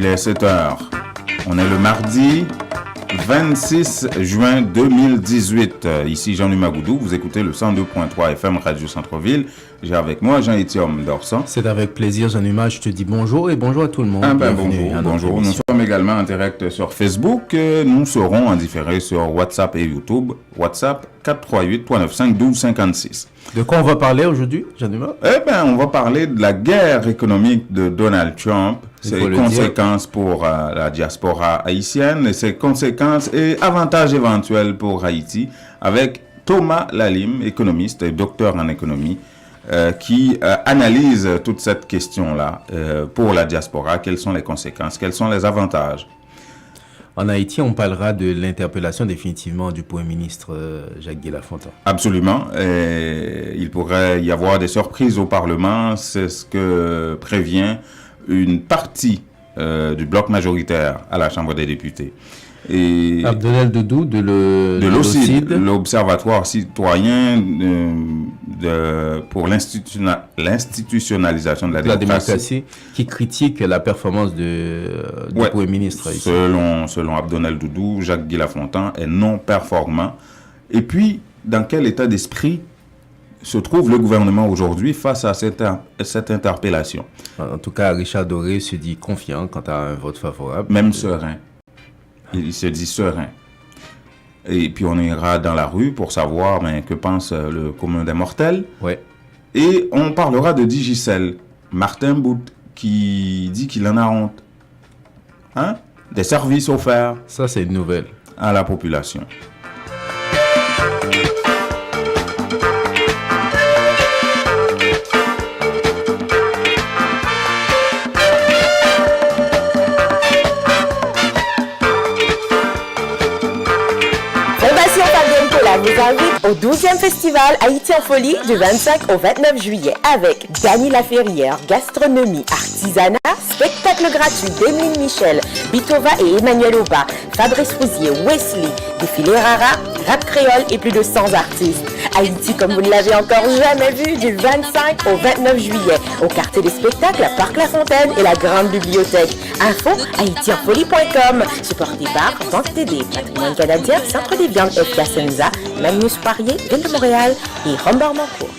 Il est 7 heures. On est le mardi 26 juin 2018. Ici Jean-Louis Magoudou. Vous écoutez le 102.3 FM Radio Centre-Ville. J'ai avec moi Jean-Étienne Dorsan. C'est avec plaisir, Jean-Louis. Je te dis bonjour et bonjour à tout le monde. Bonjour. Nous sommes également en direct sur Facebook. Nous serons en différé sur WhatsApp et YouTube. WhatsApp 438-395-1256. De quoi on va parler aujourd'hui, Jean-Louis? On va parler de la guerre économique de Donald Trump, ses conséquences pour la diaspora haïtienne, et ses conséquences et avantages éventuels pour Haïti, avec Thomas Lalime, économiste et docteur en économie, qui analyse toute cette question-là pour la diaspora. Quelles sont les conséquences? Quels sont les avantages? En Haïti, on parlera de l'interpellation définitivement du Premier ministre Jacques Guy-Lafontaine. Absolument. Il pourrait y avoir des surprises au Parlement. C'est ce que prévient une partie du bloc majoritaire à la Chambre des députés. Et Abdel Doudou de l'OCID, l'Observatoire citoyen pour l'institutionnalisation de la démocratie, qui critique la performance du Premier ministre. Selon Abdel Doudou, Jacques Guy-Lafontaine est non performant. Et puis, dans quel état d'esprit se trouve le gouvernement aujourd'hui face à cette interpellation? En tout cas, Richard Doré se dit confiant quant à un vote favorable. Même serein. Il se dit serein. Et puis on ira dans la rue pour savoir que pense le commun des mortels. Ouais. Et on parlera de Digicel, Martin Bout, qui dit qu'il en a honte. Des services offerts. Ça, c'est une nouvelle. À la population. Vous invite au 12e festival Haïti en folie du 25 au 29 juillet avec Dany Laferrière, gastronomie, artisanat, spectacle gratuit d'Emeline Michel, Bitova et Emmanuel Oba, Fabrice Fouzier, Wesley, défilé rara, rap créole et plus de 100 artistes. Haïti comme vous ne l'avez encore jamais vu du 25 au 29 juillet au quartier des spectacles, Parc La Fontaine et la Grande Bibliothèque. Info haïtienfolie.com. Supporté par Banque TD, Patrimoine canadien, Centre des viandes FK Senza, Magnus Poirier, Ville de Montréal et Rombord-Mancourt.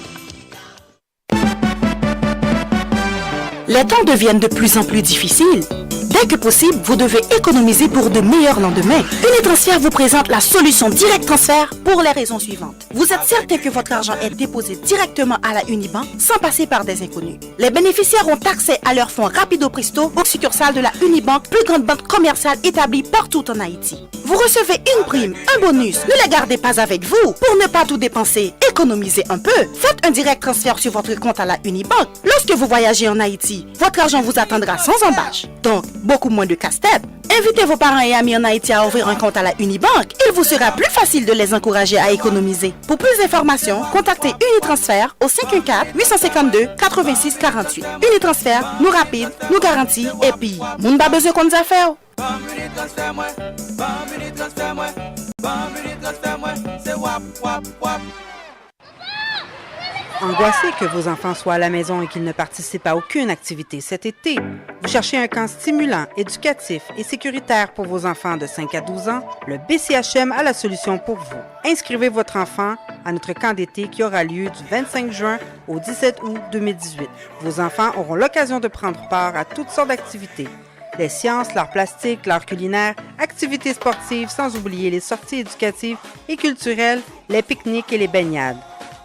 Les temps deviennent de plus en plus difficiles. Dès que possible, vous devez économiser pour de meilleurs lendemains. Unitransfert vous présente la solution Direct Transfert pour les raisons suivantes. Vous êtes certain que votre argent est déposé directement à la Unibank sans passer par des inconnus. Les bénéficiaires ont accès à leurs fonds rapido presto aux succursales de la Unibank, plus grande banque commerciale établie partout en Haïti. Vous recevez une prime, un bonus. Ne les gardez pas avec vous. Pour ne pas tout dépenser, économisez un peu. Faites un direct transfert sur votre compte à la Unibank. Lorsque vous voyagez en Haïti, votre argent vous attendra sans embâche. Donc, beaucoup moins de casse-tête. Invitez vos parents et amis en Haïti à ouvrir un compte à la Unibank. Il vous sera plus facile de les encourager à économiser. Pour plus d'informations, contactez Unitransfert au 514-852-8648. Unitransfert, nous rapide, nous garantis et puis, moun ba besoin qu'on nous a fait. Angoissé que vos enfants soient à la maison et qu'ils ne participent à aucune activité cet été, vous cherchez un camp stimulant, éducatif et sécuritaire pour vos enfants de 5 à 12 ans, le BCHM a la solution pour vous. Inscrivez votre enfant à notre camp d'été qui aura lieu du 25 juin au 17 août 2018. Vos enfants auront l'occasion de prendre part à toutes sortes d'activités. Les sciences, l'art plastique, l'art culinaire, activités sportives, sans oublier les sorties éducatives et culturelles, les pique-niques et les baignades.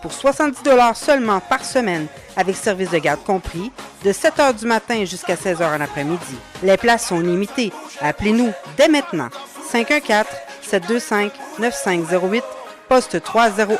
Pour 70 $ seulement par semaine, avec service de garde compris, de 7 h du matin jusqu'à 16 h en après-midi. Les places sont limitées. Appelez-nous dès maintenant. 514-725-9508, poste 301.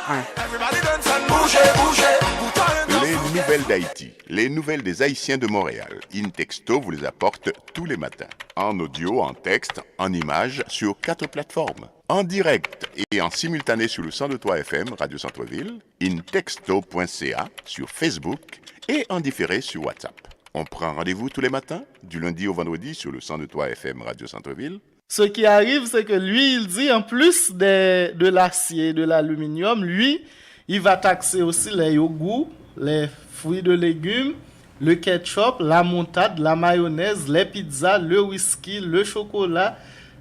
Les nouvelles d'Haïti, les nouvelles des Haïtiens de Montréal. InTexto vous les apporte tous les matins. En audio, en texte, en images, sur 4 plateformes. En direct et en simultané sur le 102.3 FM Radio Centre-Ville, intexto.ca sur Facebook et en différé sur WhatsApp. On prend rendez-vous tous les matins, du lundi au vendredi sur le 102.3 FM Radio Centre-Ville. Ce qui arrive, c'est que lui, il dit, en plus de l'acier et de l'aluminium, lui, il va taxer aussi les yogourts, les fruits de légumes le ketchup, la moutarde, la mayonnaise, les pizzas, le whisky, le chocolat,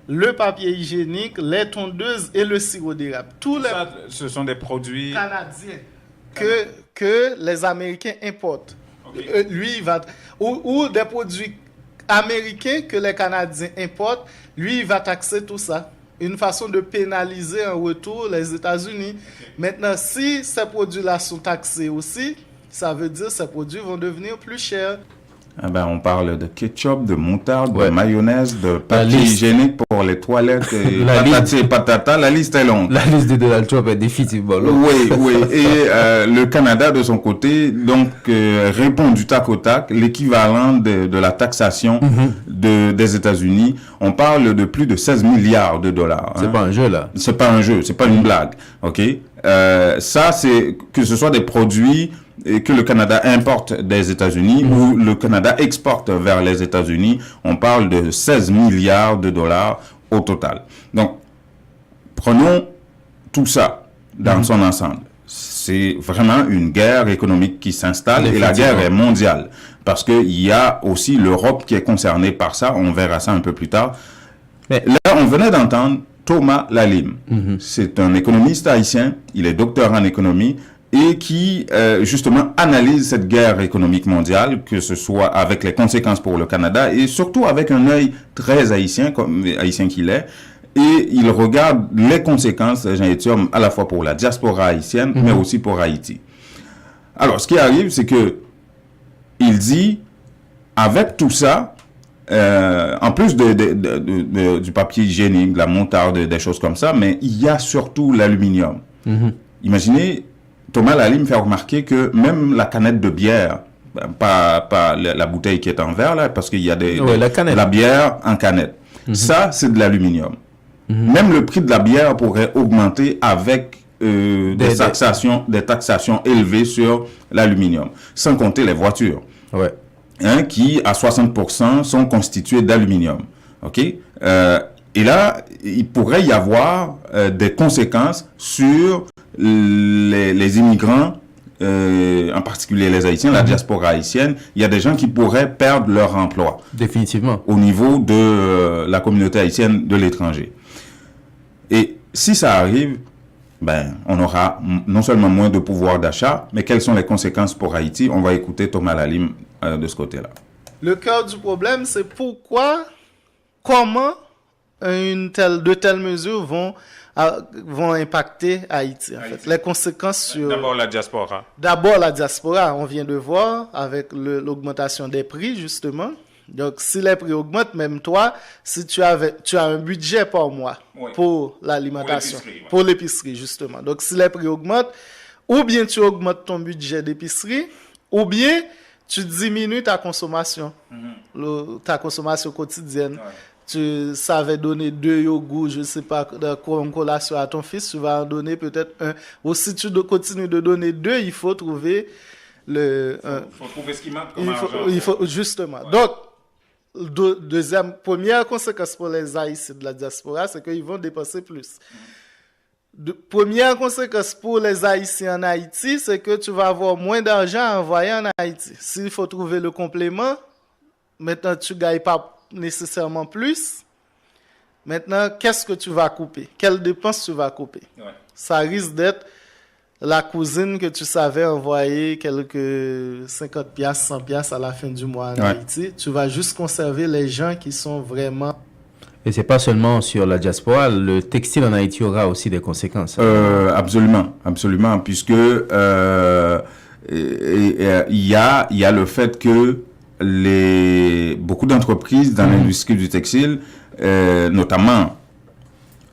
le papier hygiénique, les tondeuses et le sirop d'érable. Tous les ce sont des produits canadiens que les Américains importent. Okay. Lui, il va... Ou des produits américains que les Canadiens importent, lui, il va taxer tout ça. Une façon de pénaliser en retour les États-Unis. Okay. Maintenant, si ces produits-là sont taxés aussi, ça veut dire que ces produits vont devenir plus chers. Ah ben, on parle de ketchup, de moutarde, de mayonnaise, de papier hygiénique pour les toilettes, et patata, la liste est longue. La liste de Donald Trump est définitivement longue. Oui. Et le Canada, de son côté, donc répond du tac au tac, l'équivalent de la taxation des États-Unis. On parle de plus de 16 milliards de dollars. C'est pas un jeu, là. C'est pas un jeu, c'est pas une blague. OK? Ça, c'est que ce soit des produits que le Canada importe des États-Unis ou le Canada exporte vers les États-Unis, on parle de 16 milliards de dollars au total. Donc, prenons tout ça dans son ensemble. C'est vraiment une guerre économique qui s'installe et la guerre est mondiale parce qu'il y a aussi l'Europe qui est concernée par ça. On verra ça un peu plus tard. Mais là, on venait d'entendre Thomas Lalime. C'est un économiste haïtien. Il est docteur en économie et qui, justement, analyse cette guerre économique mondiale, que ce soit avec les conséquences pour le Canada et surtout avec un œil très haïtien, comme haïtien qu'il est. Et il regarde les conséquences, Jean Etium, à la fois pour la diaspora haïtienne, mais aussi pour Haïti. Alors, ce qui arrive, c'est que il dit, avec tout ça, en plus du papier hygiénique, de la moutarde, des choses comme ça, mais il y a surtout l'aluminium. Imaginez, Thomas Lalime fait remarquer que même la canette de bière, pas la bouteille qui est en verre, là, parce qu'il y a la bière en canette. Ça, c'est de l'aluminium. Même le prix de la bière pourrait augmenter avec des taxations élevées sur l'aluminium, sans compter les voitures, qui à 60% sont constituées d'aluminium. Et là, il pourrait y avoir des conséquences sur les immigrants, en particulier les Haïtiens, la diaspora haïtienne. Il y a des gens qui pourraient perdre leur emploi. Définitivement. Au niveau de la communauté haïtienne de l'étranger. Et si ça arrive, on aura non seulement moins de pouvoir d'achat, mais quelles sont les conséquences pour Haïti? On va écouter Thomas Lalime de ce côté-là. Le cœur du problème, c'est comment de telles mesures vont impacter Haïti. En fait. Les conséquences sur... D'abord la diaspora. D'abord la diaspora, on vient de voir avec l'augmentation des prix, justement. Donc, si les prix augmentent, même toi, si tu as un budget par mois pour l'alimentation, pour l'épicerie, justement. Donc, si les prix augmentent, ou bien tu augmentes ton budget d'épicerie, ou bien tu diminues ta consommation, ta consommation quotidienne. Tu savais donner 2 yogourts, je ne sais pas, en collation à ton fils, tu vas en donner peut-être 1. Ou si tu continues de donner 2, il faut trouver il faut trouver ce qui manque comme argent. Justement. Donc, première conséquence pour les Haïtiens de la diaspora, c'est qu'ils vont dépenser plus. Première conséquence pour les Haïtiens en Haïti, c'est que tu vas avoir moins d'argent à envoyer en Haïti. S'il faut trouver le complément, maintenant tu ne gagnes pas nécessairement plus. Maintenant, qu'est-ce que tu vas couper? Quelles dépenses tu vas couper? Ça risque d'être la cousine que tu savais envoyer quelques 50 piastres, 100 piastres à la fin du mois en Haïti. Tu vas juste conserver les gens qui sont vraiment... Et c'est pas seulement sur la diaspora, le textile en Haïti aura aussi des conséquences. Absolument, puisque il y a le fait que beaucoup d'entreprises dans l'industrie du textile, notamment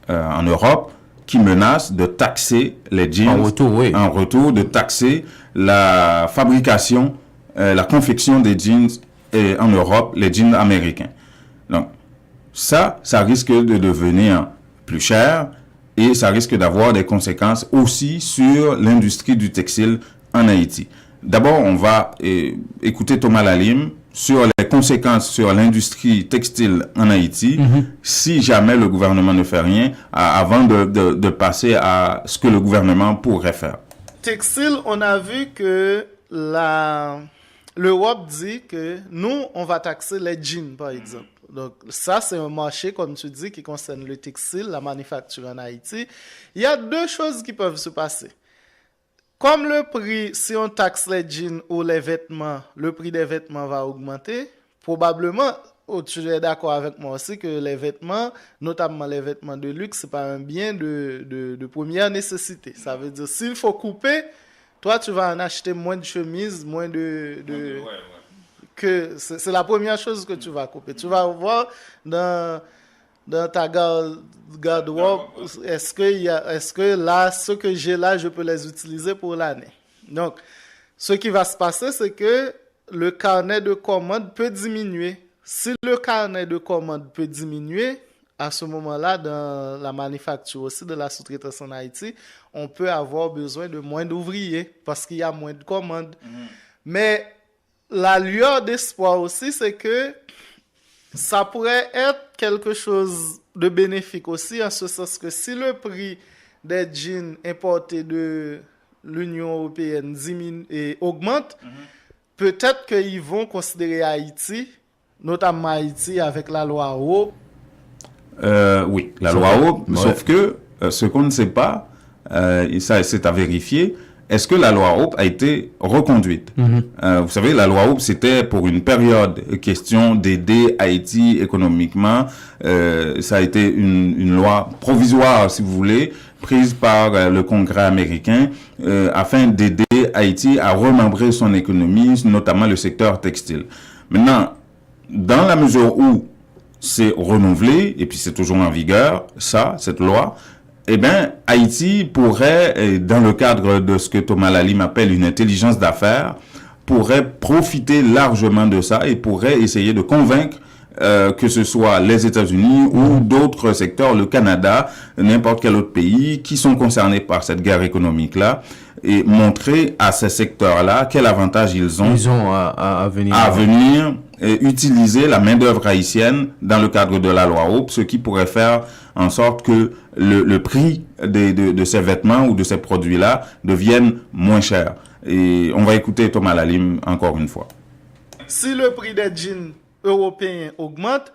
en Europe, qui menacent de taxer les jeans en retour de taxer la fabrication, la confection des jeans en Europe, les jeans américains. Donc, ça risque de devenir plus cher et ça risque d'avoir des conséquences aussi sur l'industrie du textile en Haïti. D'abord, on va écouter Thomas Lalime sur les conséquences sur l'industrie textile en Haïti, si jamais le gouvernement ne fait rien, avant de passer à ce que le gouvernement pourrait faire. Textile, on a vu que l'Europe dit que nous, on va taxer les jeans, par exemple. Donc, ça, c'est un marché, comme tu dis, qui concerne le textile, la manufacture en Haïti. Il y a deux choses qui peuvent se passer. Comme le prix, si on taxe les jeans ou les vêtements, le prix des vêtements va augmenter, probablement, tu es d'accord avec moi aussi que les vêtements, notamment les vêtements de luxe, c'est pas un bien de première nécessité. Ça veut dire, s'il faut couper, toi, tu vas en acheter moins de chemises, moins que c'est la première chose que tu vas couper. Tu vas voir dans ta garde-robe, est-ce que là, ce que j'ai là, je peux les utiliser pour l'année. Donc, ce qui va se passer, c'est que le carnet de commandes peut diminuer. Si le carnet de commandes peut diminuer, à ce moment-là, dans la manufacture aussi de la sous-traitance en Haïti, on peut avoir besoin de moins d'ouvriers parce qu'il y a moins de commandes. Mais la lueur d'espoir aussi, c'est que ça pourrait être quelque chose de bénéfique aussi, en ce sens que si le prix des jeans importés de l'Union européenne augmente, peut-être qu'ils vont considérer Haïti, notamment Haïti avec la loi Hope. Oui, la loi Hope, sauf que ce qu'on ne sait pas, et ça c'est à vérifier, est-ce que la loi Hope a été reconduite? Vous savez, la loi Hope, c'était pour une période question d'aider Haïti économiquement. Ça a été une loi provisoire, si vous voulez, prise par le Congrès américain afin d'aider Haïti à remembrer son économie, notamment le secteur textile. Maintenant, dans la mesure où c'est renouvelé, et puis c'est toujours en vigueur, cette loi, eh bien, Haïti pourrait, dans le cadre de ce que Thomas Lalim appelle une intelligence d'affaires, pourrait profiter largement de ça et pourrait essayer de convaincre que ce soit les États-Unis ou d'autres secteurs, le Canada, n'importe quel autre pays qui sont concernés par cette guerre économique-là, et montrer à ces secteurs-là quel avantage ils ont à venir utiliser la main-d'œuvre haïtienne dans le cadre de la loi Hope, ce qui pourrait faire en sorte que le prix de ces vêtements ou de ces produits-là devienne moins cher. Et on va écouter Thomas Lalim encore une fois. Si le prix des jeans européens augmente,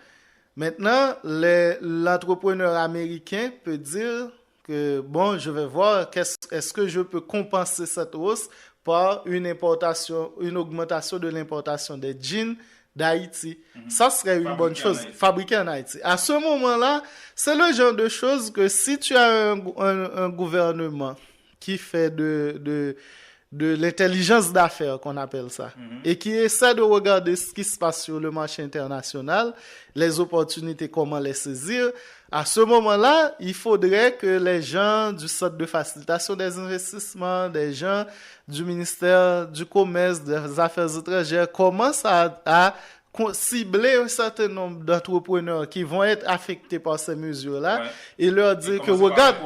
maintenant, l'entrepreneur américain peut dire que, bon, je vais voir, est-ce que je peux compenser cette hausse par une augmentation de l'importation des jeans d'Haïti. Ça serait une bonne chose, fabriqué en Haïti. À ce moment-là, c'est le genre de choses que si tu as un gouvernement qui fait de l'intelligence d'affaires, qu'on appelle ça, et qui essaie de regarder ce qui se passe sur le marché international, les opportunités, comment les saisir, à ce moment-là, il faudrait que les gens du Centre de facilitation des investissements, des gens du ministère du Commerce, des Affaires étrangères, commencent à cibler un certain nombre d'entrepreneurs qui vont être affectés par ces mesures-là et leur dire que, regarde,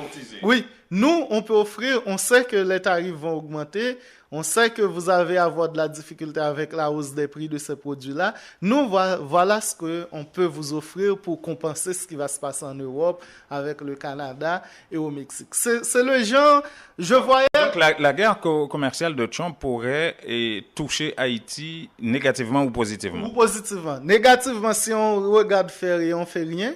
oui, nous, on peut offrir, on sait que les tarifs vont augmenter, on sait que vous allez avoir de la difficulté avec la hausse des prix de ces produits-là. Nous, voilà ce qu'on peut vous offrir pour compenser ce qui va se passer en Europe, avec le Canada et au Mexique. C'est le genre, je voyais... Donc, la guerre commerciale de Trump pourrait toucher Haïti négativement ou positivement? Ou positivement. Négativement, si on regarde faire et on fait rien.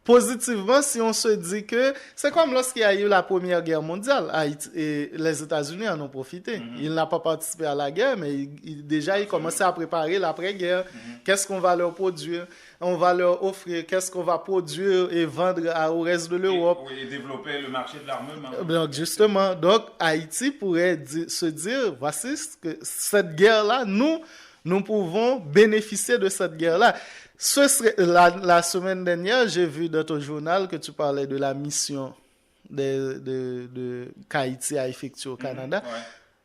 Positivement, si on se dit que c'est comme lorsqu'il y a eu la Première Guerre mondiale, Haïti, et les États-Unis en ont profité. Il n'a pas participé à la guerre, mais déjà, il commençait à préparer l'après-guerre. Qu'est-ce qu'on va leur produire? On va leur offrir qu'est-ce qu'on va produire et vendre au reste de l'Europe. Et développer le marché de l'armement. Donc, justement, Haïti pourrait se dire, voici cette guerre-là, nous pouvons bénéficier de cette guerre-là. Ce serait, la semaine dernière, j'ai vu dans ton journal que tu parlais de la mission qu'Haïti a effectuée au Canada.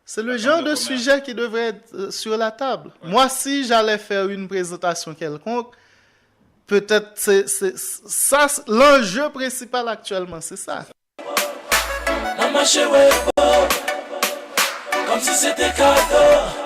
C'est le genre de sujet qui devrait être sur la table. Moi, si j'allais faire une présentation quelconque, peut-être c'est ça, l'enjeu principal actuellement, c'est ça. Comme si c'était cadeau.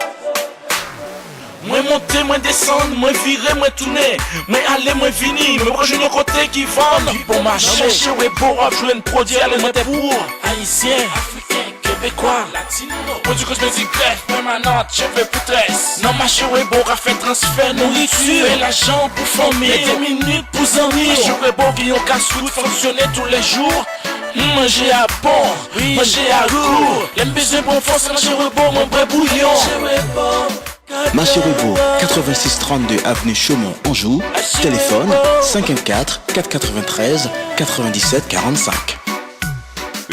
Moi monter, moi descendre, moi virer, moi tourner, moi aller, moi venir, moi proche de côté qui vendent. Pour marcher, ouais, pour jouer un produit alimentaire pour haïtien, africain, fait quoi? Latino. Pour du cosmétique greffe permanente, cheveux poutresse. Non, marché Webo, a fait transfert, nourriture. Et l'argent pour famille. Et 10 minutes pour amis. Marché Webo, qui ont casse-route, fonctionner tous les jours. Manger à bon, manger à lourd. L'aime besoin pour force, marché Webo, mon vrai bouillon. Marché Webo, 86 32 avenue Chaumont, Anjou. Téléphone 514 493 97 45.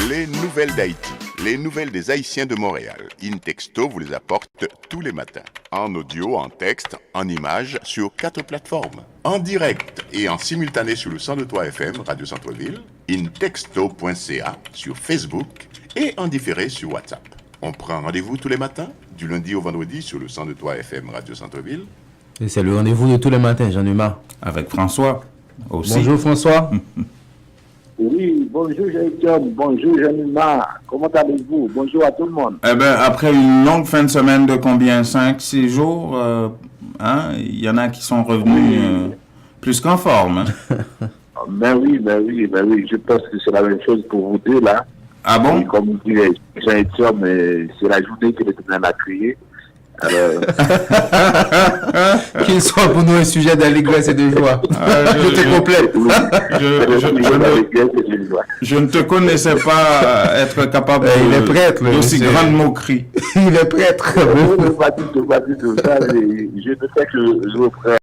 Les nouvelles d'Haïti, les nouvelles des Haïtiens de Montréal. Intexto vous les apporte tous les matins. En audio, en texte, en images, sur 4 plateformes. En direct et en simultané sur le 102.3 FM, Radio Centre-Ville, intexto.ca, sur Facebook et en différé sur WhatsApp. On prend rendez-vous tous les matins, du lundi au vendredi sur le 102.3 FM, Radio Centre-Ville. Et c'est le rendez-vous de tous les matins, Jean Numa. Avec François aussi. Bonjour François. Oui, bonjour Jean-Étienne, bonjour Jean-Numa, comment allez-vous? Bonjour à tout le monde. Eh ben, après une longue fin de semaine de combien? 5-6 jours, il y en a qui sont revenus plus qu'en forme. Hein? Ben oui, je pense que c'est la même chose pour vous deux là. Ah bon? Et comme dirait Jean-Étienne, c'est la journée que l'Éternel a créée. Alors... Qu'il soit pour nous un sujet d'allégresse et de joie. Je te complète. Je ne te connaissais pas être capable d'aussi grande moquerie. Il est prêtre. Pas du tout. Ça, je ne fais que je reprenne.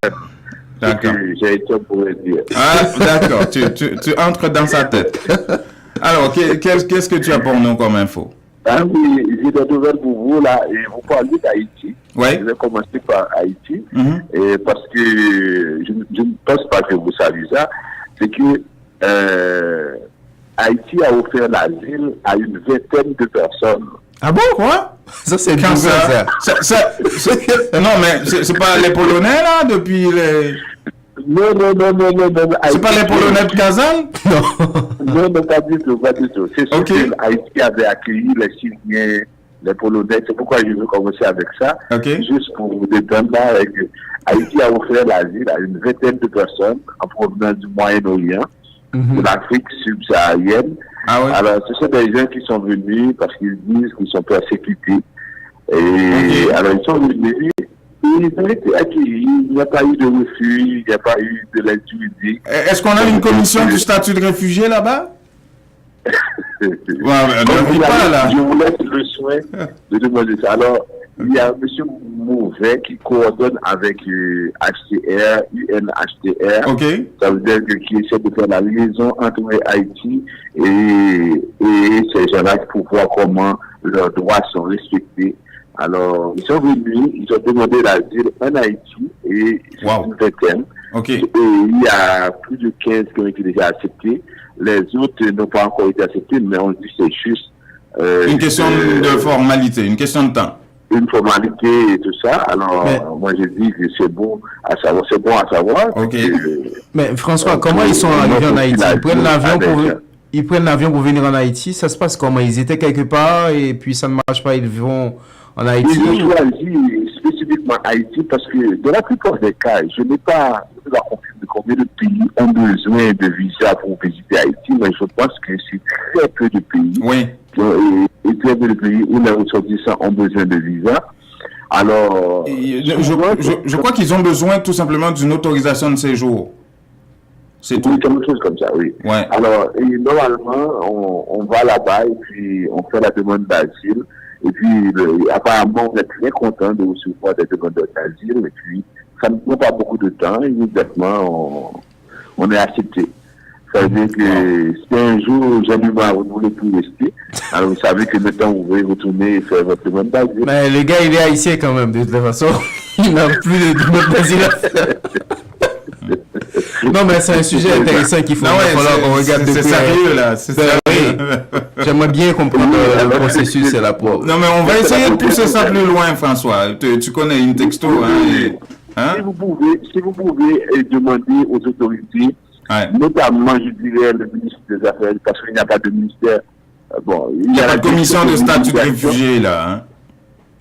D'accord. J'ai été pour le dire. Ah, d'accord. Tu entres dans sa tête. Alors, qu'est-ce que tu as pour nous comme info? Ah oui, j'ai des nouvelles pour vous là, et vous parlez d'Haïti. Ouais. Je vais commencer par Haïti, et parce que je ne pense pas que vous savez ça, c'est que Haïti a offert l'asile à une vingtaine de personnes. Ah bon, quoi? Ça c'est quand ça? Non, mais c'est pas les Polonais là, depuis les... Non. C'est pas les Polonais de Kazan? Non, pas du tout. C'est sûr que Haïti avait accueilli les Syriens, les Polonais. C'est pourquoi je veux commencer avec ça. Juste pour vous détendre là, Haïti a offert l'asile à une vingtaine de personnes en provenance du Moyen-Orient, de l'Afrique subsaharienne. Ah ouais. Alors, ce sont des gens qui sont venus parce qu'ils disent qu'ils sont persécutés. Et alors, ils sont venus. Ils ont été accueillis, il n'y a pas eu de refus, il n'y a pas eu de l'aide juridique. Est-ce qu'on a une commission du statut de réfugié là-bas? Je vous laisse le soin de demander ça. Alors, il y a M. Mouvet qui coordonne avec HCR, UNHCR. Ça veut dire qu'il essaie de faire la liaison entre Haïti et ces gens-là pour voir comment leurs droits sont respectés. Alors, ils sont venus, ils ont demandé l'asile en Haïti et une vingtaine. Et il y a plus de 15 qui ont été déjà acceptés. Les autres n'ont pas encore été acceptés, mais on dit que c'est juste... une question de formalité, une question de temps. Une formalité et tout ça. Alors, moi je dis que c'est bon à savoir. Mais François, comment ils sont arrivés en Haïti? Ils prennent l'avion pour venir en Haïti. Ça se passe comment? Ils étaient quelque part et puis ça ne marche pas, ils vont en Haïti. Ils ont choisi spécifiquement Haïti parce que dans la plupart des cas, je n'ai pas la confirmation de combien de pays ont besoin de visa pour visiter Haïti, mais je pense que c'est très peu de pays. Et très peu de pays où les ressortissants ont besoin de visa. Alors, je crois qu'ils ont besoin tout simplement d'une autorisation de séjour. C'est tout. Quelque chose comme ça, oui. Alors, normalement, on va là-bas et puis on fait la demande d'asile. Et puis, apparemment, on est très content de recevoir des demandeurs d'asile. Et puis, ça ne prend pas beaucoup de temps. Immédiatement, on est accepté. Ça veut dire que si un jour, Jean-Numa, vous ne voulez plus rester, alors vous savez que maintenant, vous pouvez retourner et faire votre demande d'asile. Mais le gars, il est haïtien quand même, de toute façon. Il n'a plus de demande d'asile à faire. Non, mais c'est un sujet intéressant qu'il faut qu'on regarde. C'est sérieux, là. J'aimerais bien comprendre le processus et la preuve. Non, mais on va essayer de pousser ça plus loin, François. Tu connais Intexto, Si vous pouvez demander aux autorités, notamment, je dirais, le ministre des Affaires, parce qu'il n'y a pas de ministère. Il n'y a pas de commission de statut de réfugié, là.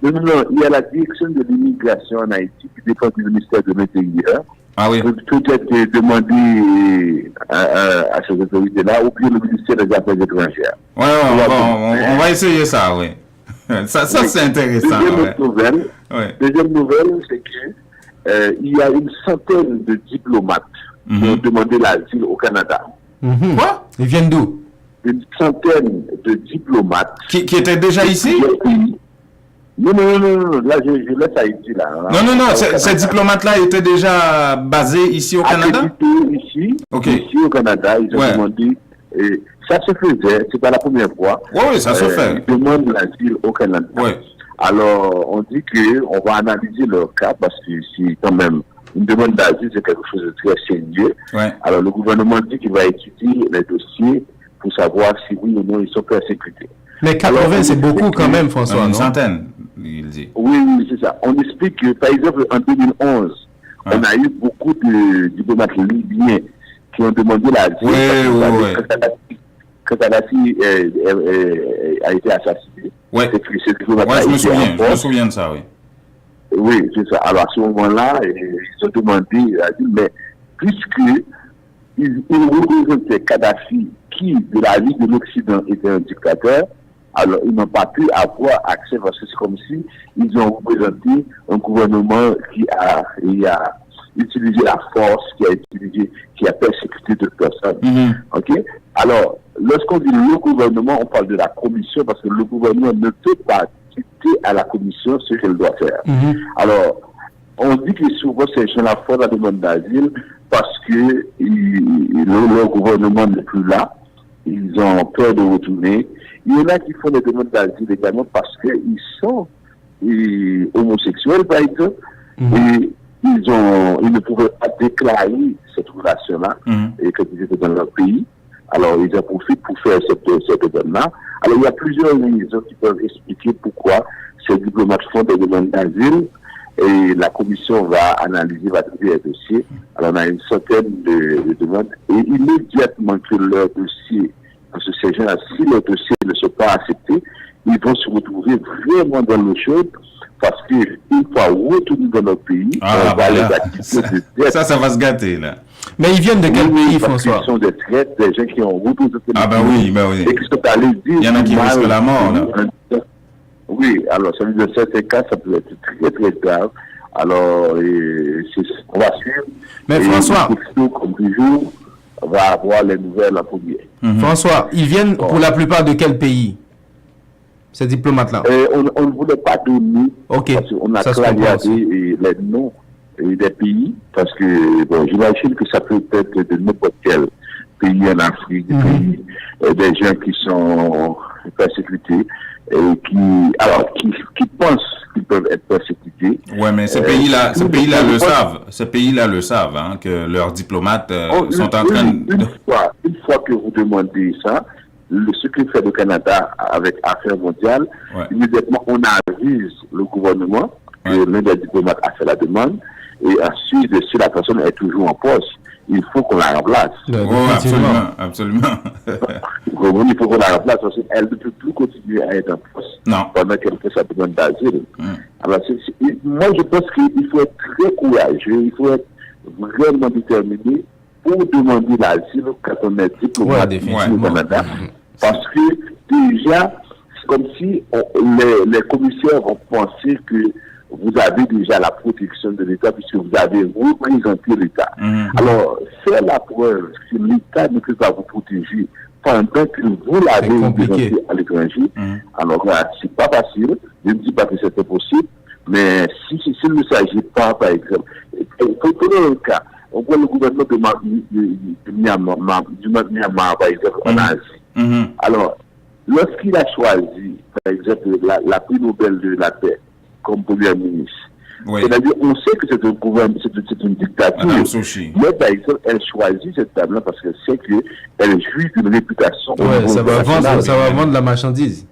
Non, il y a la direction de l'immigration en Haïti qui dépend du ministère de l'Intérieur. Peut-être demander à ces autorités-là ou bien le ministère des Affaires étrangères. On va essayer ça, oui. Ça c'est intéressant. Deuxième nouvelle, c'est que il y a une centaine de diplomates qui ont demandé l'asile au Canada. Quoi? Ils viennent d'où? Une centaine de diplomates. Qui étaient déjà ici? Non. Là, je laisse Haïti, là. Non. Ces diplomats-là étaient déjà basés ici au Canada? Ici au Canada. Ils ont demandé... Et ça se faisait, c'est pas la première fois. Oui, ça se fait. Ils demandent l'asile au Canada. Oui. Alors, on dit qu'on va analyser leur cas parce que si quand même une demande d'asile, c'est quelque chose de très sérieux. Ouais. Alors, le gouvernement dit qu'il va étudier les dossiers pour savoir si oui ou non ils sont persécutés. Mais 80, c'est beaucoup quand même, François. Une centaine, il dit. Oui, c'est ça. On explique que, par exemple, en 2011, on a eu beaucoup de diplomates libyens qui ont demandé l'asile. Oui. Quand Kadhafi a été assassiné. Oui, je me souviens de ça, oui. Oui, c'est ça. Alors, à ce moment-là, ils ont demandé l'asile, mais puisque ils représentaient Kadhafi, qui, de la vie de l'Occident, était un dictateur, alors ils n'ont pas pu avoir accès, parce que c'est comme si ils ont représenté un gouvernement qui a utilisé la force, qui a persécuté d'autres personnes. OK? Alors, lorsqu'on dit le gouvernement, on parle de la commission, parce que le gouvernement ne peut pas dicter à la commission ce qu'elle doit faire. Alors, on dit que souvent ces gens-là font la demande d'asile parce que leur gouvernement n'est plus là. Ils ont peur de retourner. Il y en a qui font des demandes d'asile également parce qu'ils sont homosexuels, par exemple, et ils ne pouvaient pas déclarer cette relation-là et que ils étaient dans leur pays. Alors, ils en profitent pour faire cette demande-là. Alors, il y a plusieurs raisons qui peuvent expliquer pourquoi ces diplomates font des demandes d'asile et la commission va analyser, va trouver les dossiers. Alors, on a une centaine de demandes et immédiatement que leur dossier, parce que ces gens-là, si leurs dossiers ne sont pas acceptés, ils vont se retrouver vraiment dans l'eau chaude parce qu'une fois retournés dans leur pays, on va les acquitter de dettes. Ça va se gâter, là. Mais ils viennent de quel pays, François? Ils sont des traites, des gens qui ont représenté oui. Et qui sont allés dire... Il y en a qui risquent la mort, là. Oui, alors, ça veut dire que certains cas, ça peut être très, très grave. Alors, on va suivre. Mais François... Comme toujours, on va avoir les nouvelles en premier. François, ils viennent pour la plupart de quel pays, ces diplomates-là? On ne voulait pas donner, parce qu'on a clarifié les noms des pays, parce que, bon, j'imagine que ça peut être de n'importe quel pays en Afrique, des gens qui sont persécutés, et qui pensent qu'ils peuvent être persécutés. Ouais, mais ces pays-là le savent. Ces pays-là le savent, hein, que leurs diplomates sont en train de... Une fois que vous demandez ça, ce que fait le Canada avec Affaires mondiales, immédiatement on avise le gouvernement que l'un des diplomates a fait la demande, et ensuite, si la personne est toujours en poste, il faut qu'on la remplace. Absolument. Il faut qu'on la remplace parce qu'elle ne peut plus continuer à être en poste pendant qu'elle fait sa demande d'asile. Alors, moi, je pense qu'il faut être très courageux, il faut être vraiment déterminé pour demander l'asile quand on est diplomate au Canada. Parce que déjà, c'est comme si les commissaires vont penser que vous avez déjà la protection de l'État puisque vous avez représenté l'État. Alors, faire la preuve que l'État ne peut pas vous protéger pendant que vous l'avez représenté à l'étranger, alors là, c'est pas facile. Je ne dis pas que c'est impossible, mais s'il ne s'agit pas, par exemple, prenons un cas, on voit le gouvernement de Myanmar, par exemple, en Asie. Alors, lorsqu'il a choisi, par exemple, la prix Nobel de la paix comme premier ministre, c'est-à-dire, on sait que c'est un gouvernement, c'est une dictature. Mais par exemple, elle choisit cette dame-là parce qu'elle sait qu'elle jouit d'une réputation. Ça va vendre la marchandise.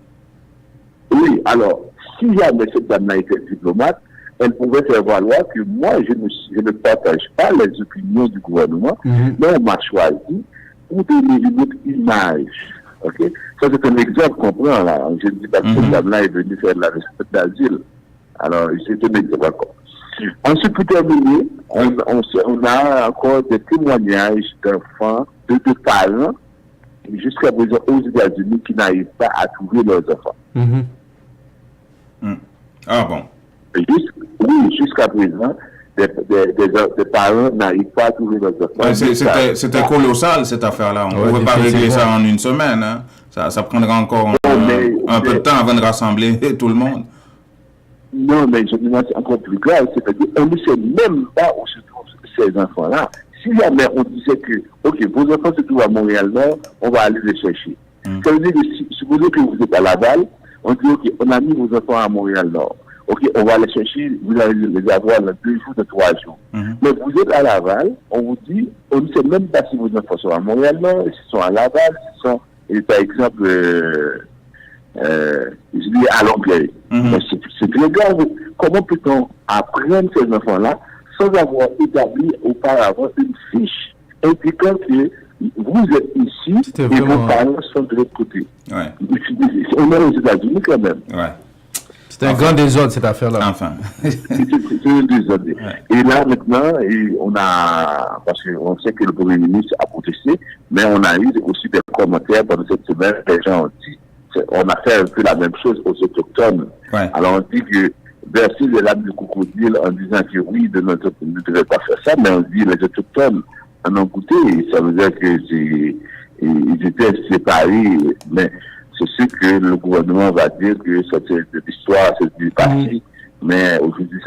Oui, alors, si jamais cette dame-là était diplomate, elle pouvait faire valoir que moi, je ne partage pas les opinions du gouvernement, mais on m'a choisi pour donner une autre image. Okay? Ça, c'est un exemple qu'on prend là. Je ne dis pas que cette dame-là est venue faire de la respect d'asile. Alors, c'est un exemple encore. Ensuite, pour terminer, on a encore des témoignages d'enfants, de parents, jusqu'à présent aux États-Unis, qui n'arrivent pas à trouver leurs enfants. Ah bon? Jusqu'à présent, des parents n'arrivent pas à trouver leurs enfants. C'était colossal cette affaire-là. On ne pouvait pas régler ça en une semaine. Hein. Ça prendra encore un peu de temps avant de rassembler tout le monde. Non, mais je dis c'est encore plus grave. C'est-à-dire qu'on ne sait même pas où se trouvent ces enfants-là. Si jamais on disait que, OK, vos enfants se trouvent à Montréal-Nord, on va aller les chercher. Ça veut dire que supposez que vous êtes à Laval, on dit, OK, on a mis vos enfants à Montréal-Nord. OK, on va les chercher, vous allez les avoir dans 2 jours, dans 3 jours. Mais vous êtes à Laval, on vous dit, on ne sait même pas si vos enfants sont à Montréal-Nord, s'ils sont à Laval, s'ils sont, par exemple, je dis à Longueuil. C'est très grave. Comment peut-on apprendre ces enfants-là sans avoir établi auparavant une fiche indiquant que vous êtes ici et vos parents sont de l'autre côté? Ouais. On est aux États-Unis quand même. Ouais. C'est un grand désordre cette affaire-là. Enfin. C'est un désordre. Ouais. Et là maintenant, on a, parce qu'on sait que le Premier ministre a protesté, mais on a eu aussi des commentaires pendant cette semaine. Les gens ont dit, on a fait un peu la même chose aux autochtones. Ouais. Alors on dit que verser les lames du crocodile en disant que oui, ne devait pas faire ça, mais on dit les autochtones en ont goûté, ça veut dire qu'ils étaient séparés, mais c'est sûr que le gouvernement va dire que c'est de l'histoire, c'est du passé, mais aujourd'hui,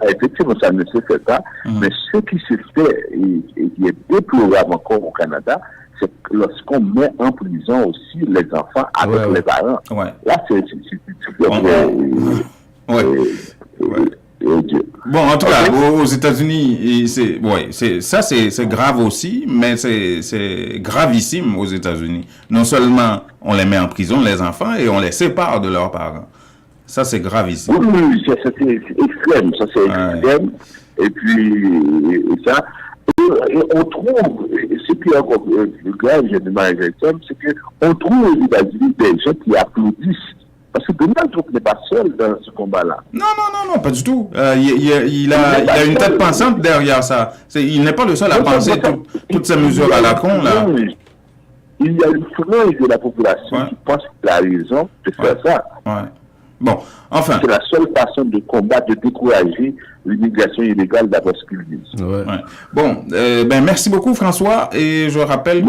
effectivement, ça ne se fait pas, mais ce qui se fait et qui est déplorable encore au Canada, c'est que lorsqu'on met en prison aussi les enfants avec les parents. Ouais. Là, c'est bon, en tout cas, aux États-Unis, c'est grave aussi, mais c'est gravissime aux États-Unis. Non seulement on les met en prison, les enfants, et on les sépare de leurs parents. Ça, c'est gravissime. Oui, c'est extrême. Ça, c'est extrême. Et puis, ça, et on trouve, ce qui est encore plus grave, j'ai du mal avec ça, c'est qu'on trouve aux États-Unis des gens qui applaudissent. Parce que Donald Trump n'est pas seul dans ce combat-là. Non, pas du tout. Il a une tête pensante derrière ça. Il n'est pas le seul à penser toutes ces mesures à la con, là. Il y a une frange de la population qui pense qu'il a raison de faire ça. Ouais. Bon, enfin. C'est la seule façon de combattre, de décourager l'immigration illégale d'après ce qu'ils disent. Ouais. Bon, merci beaucoup, François. Et je rappelle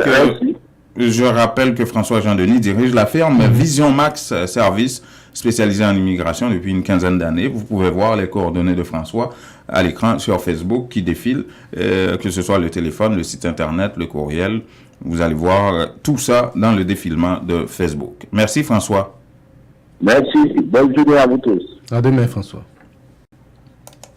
que François Jean-Denis dirige la firme Vision Max Service, spécialisée en immigration depuis une quinzaine d'années. Vous pouvez voir les coordonnées de François à l'écran sur Facebook qui défilent, que ce soit le téléphone, le site internet, le courriel. Vous allez voir tout ça dans le défilement de Facebook. Merci, François. Merci. Bonne journée à vous tous. À demain, François.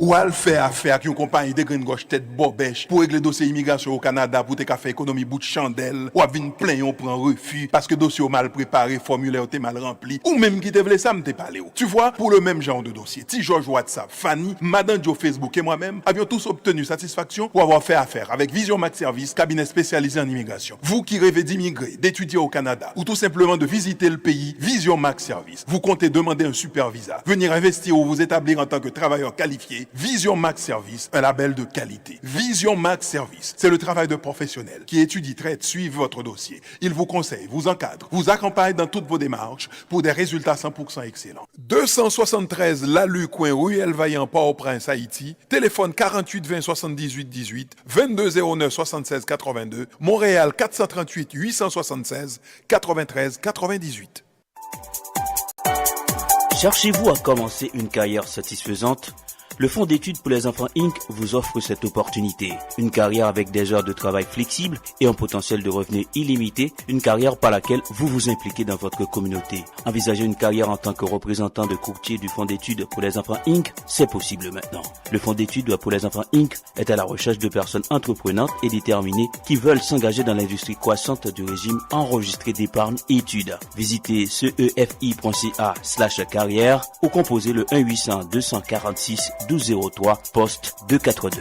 Ou à le faire affaire avec une compagnie de green gauche tête bobèche pour régler dossier immigration au Canada pour te faire économie bout de chandelle ou à venir plein on prend refus parce que dossier mal préparé, formulaire t'es mal rempli ou même qui te voulait ça me t'es parlé. Tu vois, pour le même genre de dossier, T. George WhatsApp, Fanny, Madame Joe Facebook et moi-même avions tous obtenu satisfaction pour avoir fait affaire avec Vision Max Service, cabinet spécialisé en immigration. Vous qui rêvez d'immigrer, d'étudier au Canada ou tout simplement de visiter le pays, Vision Max Service. Vous comptez demander un super visa, venir investir ou vous établir en tant que travailleur qualifié. Vision Max Service, un label de qualité. Vision Max Service, c'est le travail de professionnels qui étudie, traite, suit votre dossier. Il vous conseille, vous encadre, vous accompagne dans toutes vos démarches pour des résultats 100% excellents. 273 Lalu, coin Ruelle Vaillant, Port-au-Prince, Haïti. Téléphone 48 20 78 18, 22 09 76 82. Montréal 438 876 93 98. Cherchez-vous à commencer une carrière satisfaisante? Le Fonds d'études pour les enfants Inc. vous offre cette opportunité. Une carrière avec des heures de travail flexibles et un potentiel de revenus illimité. Une carrière par laquelle vous vous impliquez dans votre communauté. Envisager une carrière en tant que représentant de courtier du Fonds d'études pour les enfants Inc. C'est possible maintenant. Le Fonds d'études pour les enfants Inc. est à la recherche de personnes entreprenantes et déterminées qui veulent s'engager dans l'industrie croissante du régime enregistré d'épargne et études. Visitez cefi.ca/carrière ou composez le 1-800-246 1203 poste 242.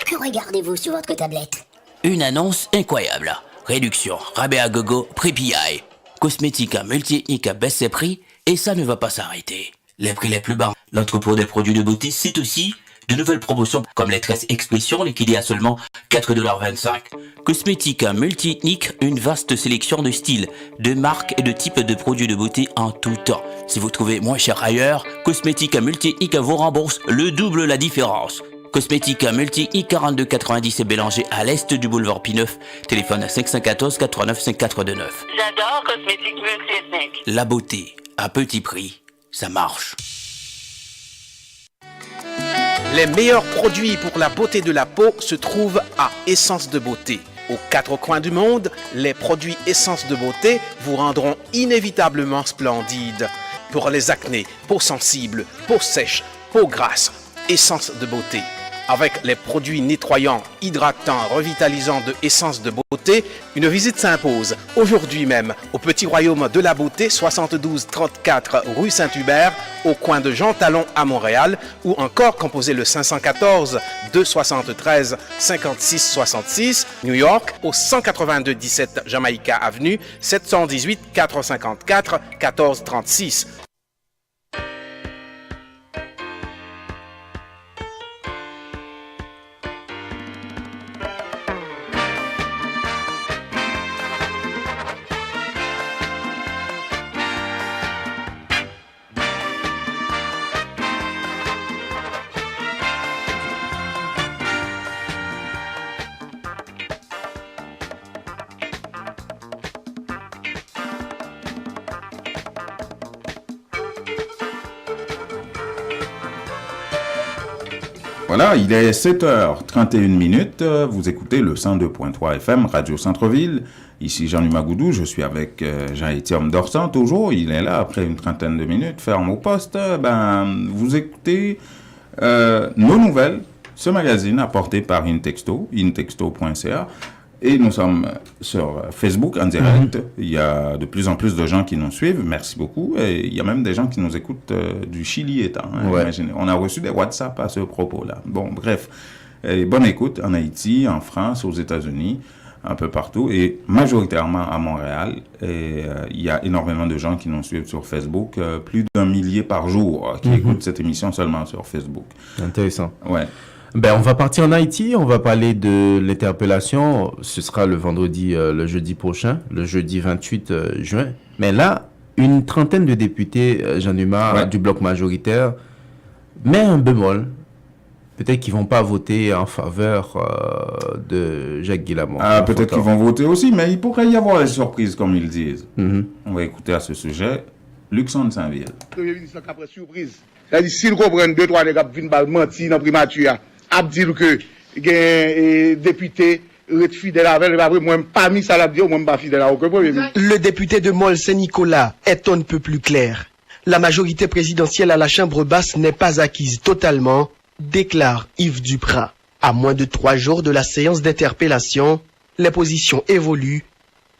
Que regardez-vous sur votre tablette? Une annonce incroyable. Réduction, rabais à gogo, prix PI. Cosmétique multi-ethnique baisse ses prix et ça ne va pas s'arrêter. Les prix les plus bas. L'entrepôt des produits de beauté, c'est aussi de nouvelles promotions comme les tresses expression liquidées à seulement $4,25. Cosmética multi-ethnique, une vaste sélection de styles, de marques et de types de produits de beauté en tout temps. Si vous trouvez moins cher ailleurs, Cosmética multi-ethnique vous rembourse le double la différence. Cosmética multi-ethnique 42,90 et Bélanger à l'est du boulevard P9. Téléphone à 514 89 5429. J'adore Cosmétique multi-ethnique. La beauté à petit prix, ça marche. Les meilleurs produits pour la beauté de la peau se trouvent à Essence de Beauté. Aux quatre coins du monde, les produits Essence de Beauté vous rendront inévitablement splendide. Pour les acnés, peau sensible, peau sèche, peau grasse, Essence de Beauté. Avec les produits nettoyants, hydratants, revitalisants de Essence de Beauté, une visite s'impose aujourd'hui même au Petit Royaume de la Beauté, 7234 rue Saint-Hubert, au coin de Jean Talon à Montréal, ou encore composez le 514 273 56 66, New York, au 182 17 Jamaica Avenue, 718 454 1436. Voilà, il est 7h31. Vous écoutez le 102.3 FM, Radio Centre-Ville. Ici Jean-Louis Magoudou, je suis avec Jean-Étienne Dorsan, toujours. Il est là après une trentaine de minutes, ferme au poste. Vous écoutez nos nouvelles, ce magazine apporté par Intexto, intexto.ca. Et nous sommes sur Facebook en direct. Il y a de plus en plus de gens qui nous suivent. Merci beaucoup. Et il y a même des gens qui nous écoutent du Chili étant. Imaginez. On a reçu des WhatsApp à ce propos-là. Bon, bref. Et bonne écoute en Haïti, en France, aux États-Unis, un peu partout. Et majoritairement à Montréal. Et il y a énormément de gens qui nous suivent sur Facebook. Plus d'1 millier par jour qui écoutent cette émission seulement sur Facebook. Intéressant. Ouais. On va partir en Haïti, on va parler de l'interpellation, ce sera le jeudi prochain, le jeudi 28 juin. Mais là, une trentaine de députés, Jean-Dumas, du bloc majoritaire, met un bémol. Peut-être qu'ils vont pas voter en faveur de Jacques Guilhamon. Peut-être qu'ils vont voter aussi, mais il pourrait y avoir des surprises, comme ils disent. On va écouter à ce sujet Luxon Saint-Ville. Le Premier ministre a pris surprise. C'est-à-dire, s'ils comprennent 2-3 nègres qui viennent mentir dans la primature, à dire que les députés sont fidèles avec eux, moi, pas mis ça là, moi, je ne suis pas fidèle à aucun premier ministre. Le député de Mol Saint-Nicolas est un peu plus clair. La majorité présidentielle à la Chambre basse n'est pas acquise totalement, déclare Yves Duprat. À moins de 3 jours de la séance d'interpellation, les positions évoluent,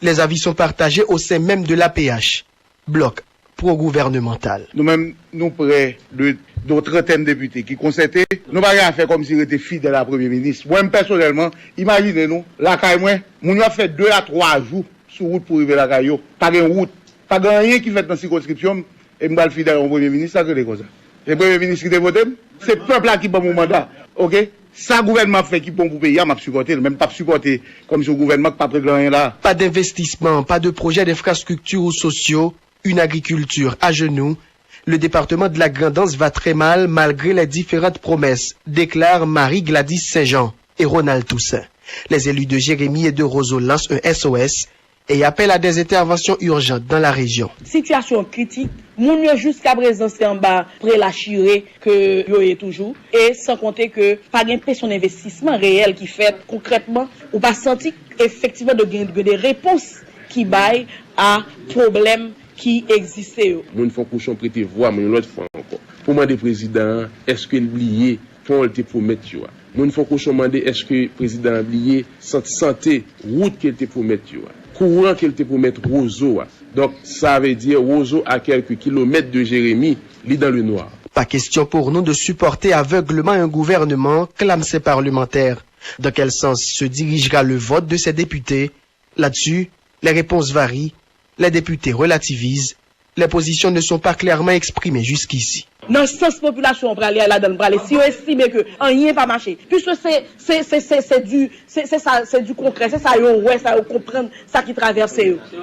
les avis sont partagés au sein même de l'APH, bloc pro-gouvernemental. Nous-mêmes, nous près de trentaine de députés qui constaient, nous n'avons rien fait comme s'ils étaient fidèles à la Premier ministre. Moi, personnellement, imaginez-nous, la caille, nous avons fait 2 à 3 jours sur route pour arriver à la caille. Pas de route, pas de rien qui fait dans la circonscription, et nous sommes fidèles au Premier ministre, ça que les causes. Le Premier ministre qui a voté, c'est le peuple là qui prend mon mandat. Ok? Ça, le gouvernement fait qui bon pour payer, m'a supporté, même pas supporté, comme si le gouvernement qui pas pris rien là. Pas d'investissement, pas de projet d'infrastructure ou sociaux, une agriculture à genoux. Le département de la Grand'Anse va très mal malgré les différentes promesses, déclarent Marie-Gladys Saint-Jean et Ronald Toussaint. Les élus de Jérémy et de Roseau lancent un SOS et appellent à des interventions urgentes dans la région. Situation critique, moun yo jusqu'à présent c'est en bas prélachiré que yo est toujours et sans compter que pas de pression d'investissement réel qui fait concrètement ou pas senti effectivement des réponses qui baillent à problèmes qui existait. Moun font couchon prêter voix, mais l'autre fois encore. Pour demander président, est-ce que oublié pour le pour mettre tu vois. Moun font couchon demander est-ce que président oublié santé route qu'il était pour mettre tu vois. Courant qu'il était pour mettre Roseau. Donc ça veut dire Roseau à quelques kilomètres de Jérémy, lit dans le noir. Pas question pour nous de supporter aveuglement un gouvernement, clament ces parlementaires. Dans quel sens se dirigera le vote de ces députés? Là-dessus, les réponses varient. Les députés relativisent. Les positions ne sont pas clairement exprimées jusqu'ici. dans le sens population, on va aller là-dedans, on va aller. Si on estime que rien pas marché, puisque c'est du concret, c'est ça, ouais, ça, comprendre ça qui traverse.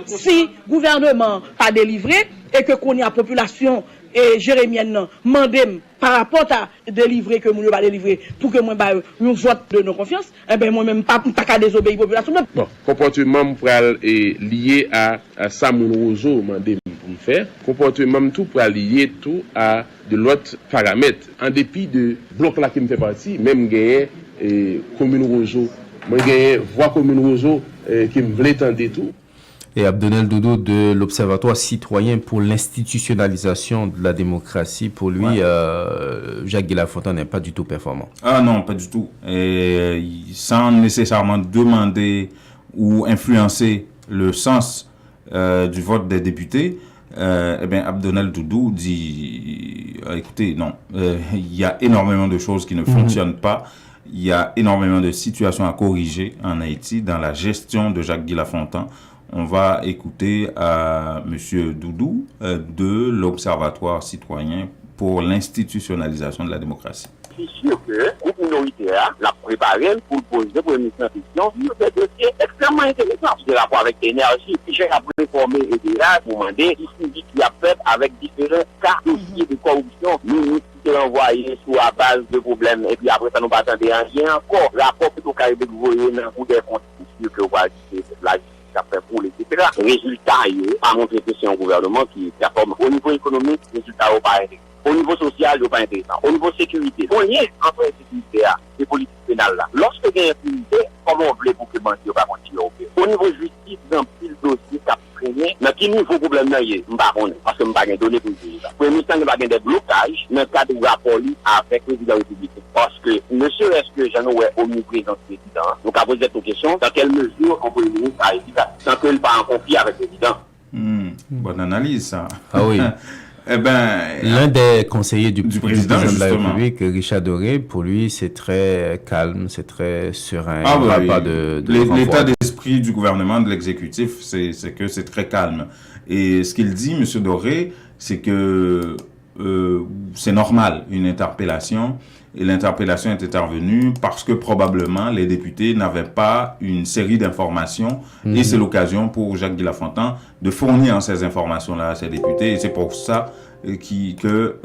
Si gouvernement pas délivré, et que qu'on y a population, et Jérémienne, mandem par rapport à délivrer que nous pas délivrer pour que moi nous vote de nos confiance, eh ben moi même pas qu'à désobéir population. Bon, comportement pral est lié à ça mon roseau mandem pour me faire. Comportement tout pral lié tout à de l'autre paramètre. En dépit de bloc là qui me fait partie, même gagner commune roseau, moi gagner voix commune roseau qui me voulait tenter tout. Et Abdonnel Doudou de l'Observatoire citoyen pour l'institutionnalisation de la démocratie, pour lui, Jacques Guy-Lafontaine n'est pas du tout performant. Ah non, pas du tout. Et sans nécessairement demander ou influencer le sens du vote des députés, eh bien, Abdonnel Doudou dit, écoutez, non, il y a énormément de choses qui ne fonctionnent pas. Il y a énormément de situations à corriger en Haïti dans la gestion de Jacques Guy-Lafontaine. On va écouter Monsieur Doudou de l'Observatoire citoyen pour l'institutionnalisation de la démocratie. Je suis sûr que le groupe minoritaire l'a préparé pour poser pour une mission sur des dossiers extrêmement intéressants. J'ai rapport avec l'énergie, j'ai réformé et là, pour demander ce qui a fait avec différents cas de corruption. Nous envoyé sur la base de problèmes et puis après ça nous pas attendre rien encore. Rapport que nous avons dévoilé dans le des comptes que vous va la fait pour les etc. Résultat, a montré que c'est un gouvernement qui performe au niveau économique, résultat au pas intéressant. Au niveau social, il pas intéressant. Au niveau sécurité, on y est entre la sécurité et politique pénale là. Lorsque il y a impunité, comment on voulait pour que le bandit va continuer au pays. Au niveau justice, dans pile dossier qui a traîné, mais qui nous faut problème là, parce que je n'ai pas donné pour le pays. Pour l'instant, il n'y a pas des blocages dans le cadre du rapport avec le président républicain. Parce que, ne serait-ce que j'en ai omniprésent président, donc à poser cette question, dans quelle mesure on peut ministre a évident, sans qu'il pas en conflit avec le président. Bonne analyse, ça. Ah oui. Eh ben, l'un des conseillers du président de la justement. République, Richard Doré, pour lui, c'est très calme, c'est très serein. Ah il oui, pas de l'état d'esprit du gouvernement, de l'exécutif, c'est que c'est très calme. Et ce qu'il dit, M. Doré, c'est que c'est normal, une interpellation. Et l'interpellation est intervenue parce que probablement les députés n'avaient pas une série d'informations. Et c'est l'occasion pour Jacques Guy-Lafontaine de fournir ces informations-là à ses députés. Et c'est pour ça que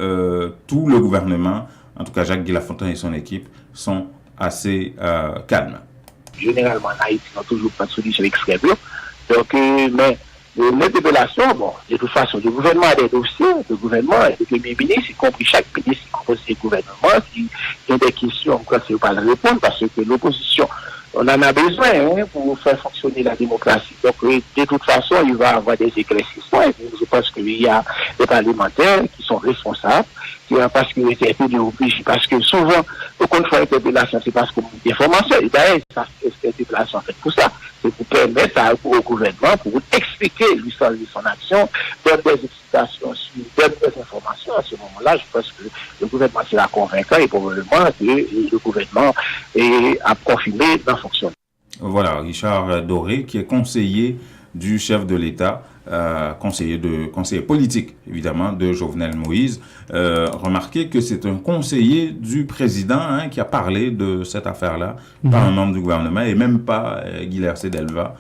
tout le gouvernement, en tout cas Jacques Guy-Lafontaine et son équipe, sont assez calmes. Généralement, en Haïti, on n'a toujours pas de solution extrême. Donc, mais l'interpellation, bon, de toute façon, le gouvernement a des dossiers, le gouvernement et le premier ministre, y compris chaque ministre qui compose le gouvernement, s'il y a des questions, encore, c'est pas le répondre, parce que l'opposition, on en a besoin pour faire fonctionner la démocratie. Donc, de toute façon, il va y avoir des éclaircissements. Et je pense qu'il y a des parlementaires qui sont responsables, parce qu'ils étaient obligés. Parce que souvent, quand on fait l'interpellation, c'est parce qu'on a des informations. Et d'ailleurs, cette interpellation fait pour ça. C'est pour permettre au gouvernement, pour expliquer l'histoire de son action, donner des explications, donner des informations. À ce moment-là, je pense que le gouvernement sera convaincant et probablement que le gouvernement a confirmé dans le fonctionnement. Voilà, Richard Doré, qui est conseiller du chef de l'État, conseiller politique, évidemment, de Jovenel Moïse. Remarquez que c'est un conseiller du président qui a parlé de cette affaire-là, pas un membre du gouvernement, et même pas Guilherme Delva,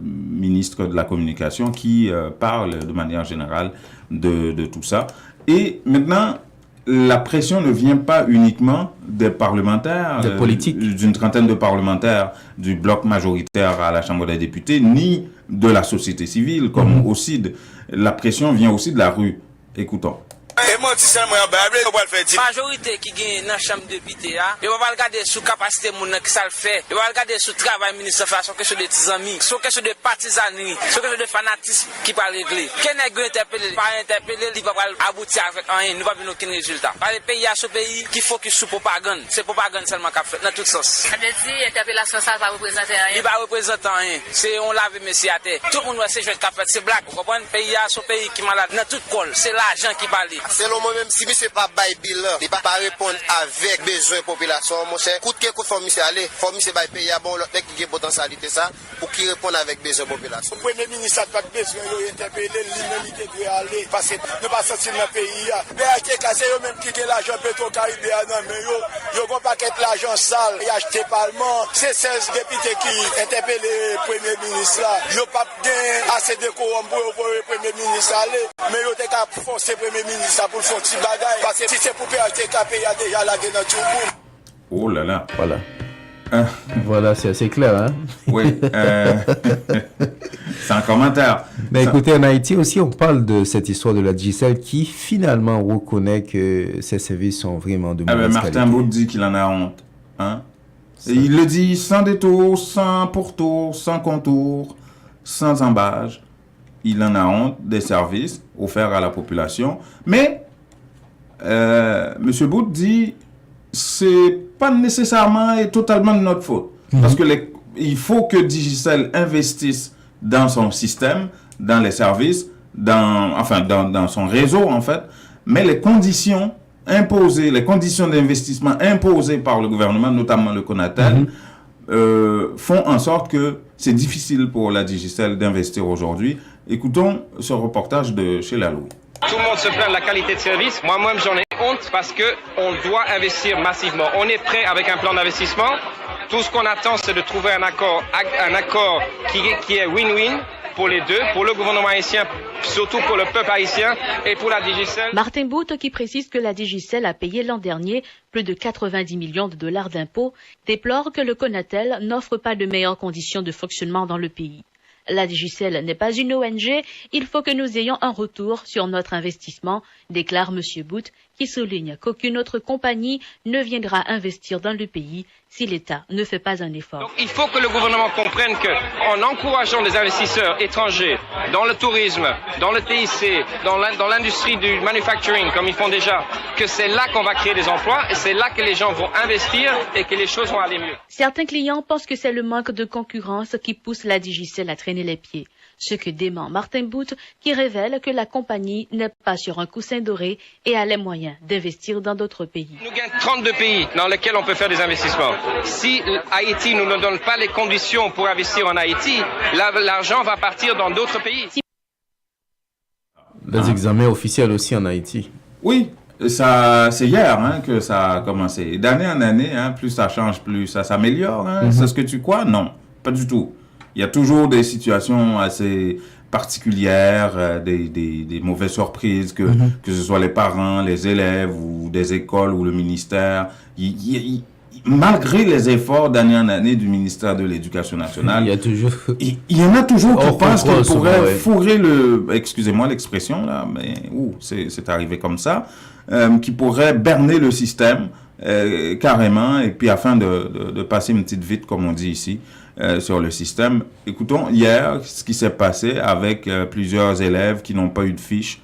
ministre de la Communication, qui parle de manière générale de tout ça. Et maintenant, la pression ne vient pas uniquement des parlementaires, des politiques, d'une trentaine de parlementaires du bloc majoritaire à la Chambre des députés, ni de la société civile, comme au CID. La pression vient aussi de la rue. Écoutons. Majorité qui gagne dans la chambre de députés, il va regarder sur la capacité de qui ça le fait, il va regarder sur le travail ministre de façon question de petits amis, sur question de partisanerie, sur question de fanatisme qui va régler. Quel est interpellé, pas interpellé, il va aboutir avec rien, nous va venir aucun résultat. Par les pays à ce pays qui focus sur propagande, c'est propagande seulement qu'a fait dans tout sens. Ça veut dire l'interpellation ça va représenter rien. Il va représenter rien. C'est on lave messieurs à terre. Tout le monde va se jouer qu'a fait, c'est blague. Vous comprenez? Pays à ce pays qui malade dans toute colle, c'est l'argent qui parle. Selon moi-même, si monsieur pas bail bilan, il pas répondre avec besoin population, mon cher. Coûte que coûte, faut monsieur aller, faut monsieur bail payer à bon l'autre qui a potentialité ça, pour qu'il réponde avec besoin population. Le premier ministre a pas besoin d'interpeller lui-même, il devrait aller, parce que ne pas sortir dans le pays. BHT cassé, yo même qui a l'argent Petro-Caribéen, mais yo vont pas quitter l'argent sale, et acheter Parlement. C'est 16 députés qui interpellent le premier ministre là. Yo pas assez de courant pour le premier ministre aller, mais yo t'es qu'à forcer le premier ministre pour faire petit bagaille, parce que si c'est pour BHT il y a déjà la gueule dans tout le monde. Oh là là. Voilà. Voilà, c'est assez clair, hein? Oui. C'est un commentaire. Mais écoutez, en Haïti aussi, on parle de cette histoire de la Digicel qui finalement reconnaît que ces services sont vraiment de mauvaise qualité. Martin Bout dit qu'il en a honte. Hein? Et il le dit sans détour, sans pourtour, sans contour, sans embâge. Il en a honte des services offerts à la population. Mais M. Bout dit c'est pas nécessairement et totalement de notre faute. Parce que il faut que Digicel investisse dans son système, dans les services, dans son réseau en fait, mais les conditions imposées, les conditions d'investissement imposées par le gouvernement, notamment le Conatel, font en sorte que c'est difficile pour la Digicel d'investir aujourd'hui. Écoutons ce reportage de chez La Louis. Tout le monde se plaint de la qualité de service. Moi-même, j'en ai honte parce qu'on doit investir massivement. On est prêt avec un plan d'investissement. Tout ce qu'on attend, c'est de trouver un accord qui est win-win pour les deux, pour le gouvernement haïtien, surtout pour le peuple haïtien et pour la Digicel. Martin Bout, qui précise que la Digicel a payé l'an dernier plus de 90 millions de dollars d'impôts, déplore que le Conatel n'offre pas de meilleures conditions de fonctionnement dans le pays. La Digicel n'est pas une ONG, il faut que nous ayons un retour sur notre investissement, déclare M. Bout, qui souligne qu'aucune autre compagnie ne viendra investir dans le pays si l'État ne fait pas un effort. Donc, il faut que le gouvernement comprenne qu'en encourageant les investisseurs étrangers dans le tourisme, dans le TIC, dans l'industrie du manufacturing, comme ils font déjà, que c'est là qu'on va créer des emplois et c'est là que les gens vont investir et que les choses vont aller mieux. Certains clients pensent que c'est le manque de concurrence qui pousse la Digicel à traîner les pieds. Ce que dément Martin Bout, qui révèle que la compagnie n'est pas sur un coussin doré et a les moyens d'investir dans d'autres pays. Nous gagnons 32 pays dans lesquels on peut faire des investissements. Si Haïti ne nous donne pas les conditions pour investir en Haïti, l'argent va partir dans d'autres pays. Les examens officiels aussi en Haïti. Oui, c'est hier que ça a commencé. D'année en année, plus ça change, plus ça s'améliore. C'est ce que tu crois? Non, pas du tout. Il y a toujours des situations assez particulières, des mauvaises surprises, que ce soit les parents, les élèves, ou des écoles, ou le ministère. Malgré les efforts d'année en année du ministère de l'Éducation nationale, il y en a toujours qui pensent qu'ils pourraient fourrer excusez-moi l'expression là, mais c'est arrivé comme ça, qui pourraient berner le système carrément, et puis afin de passer une petite vite, comme on dit ici, sur le système. Écoutons hier ce qui s'est passé avec plusieurs élèves qui n'ont pas eu de fiches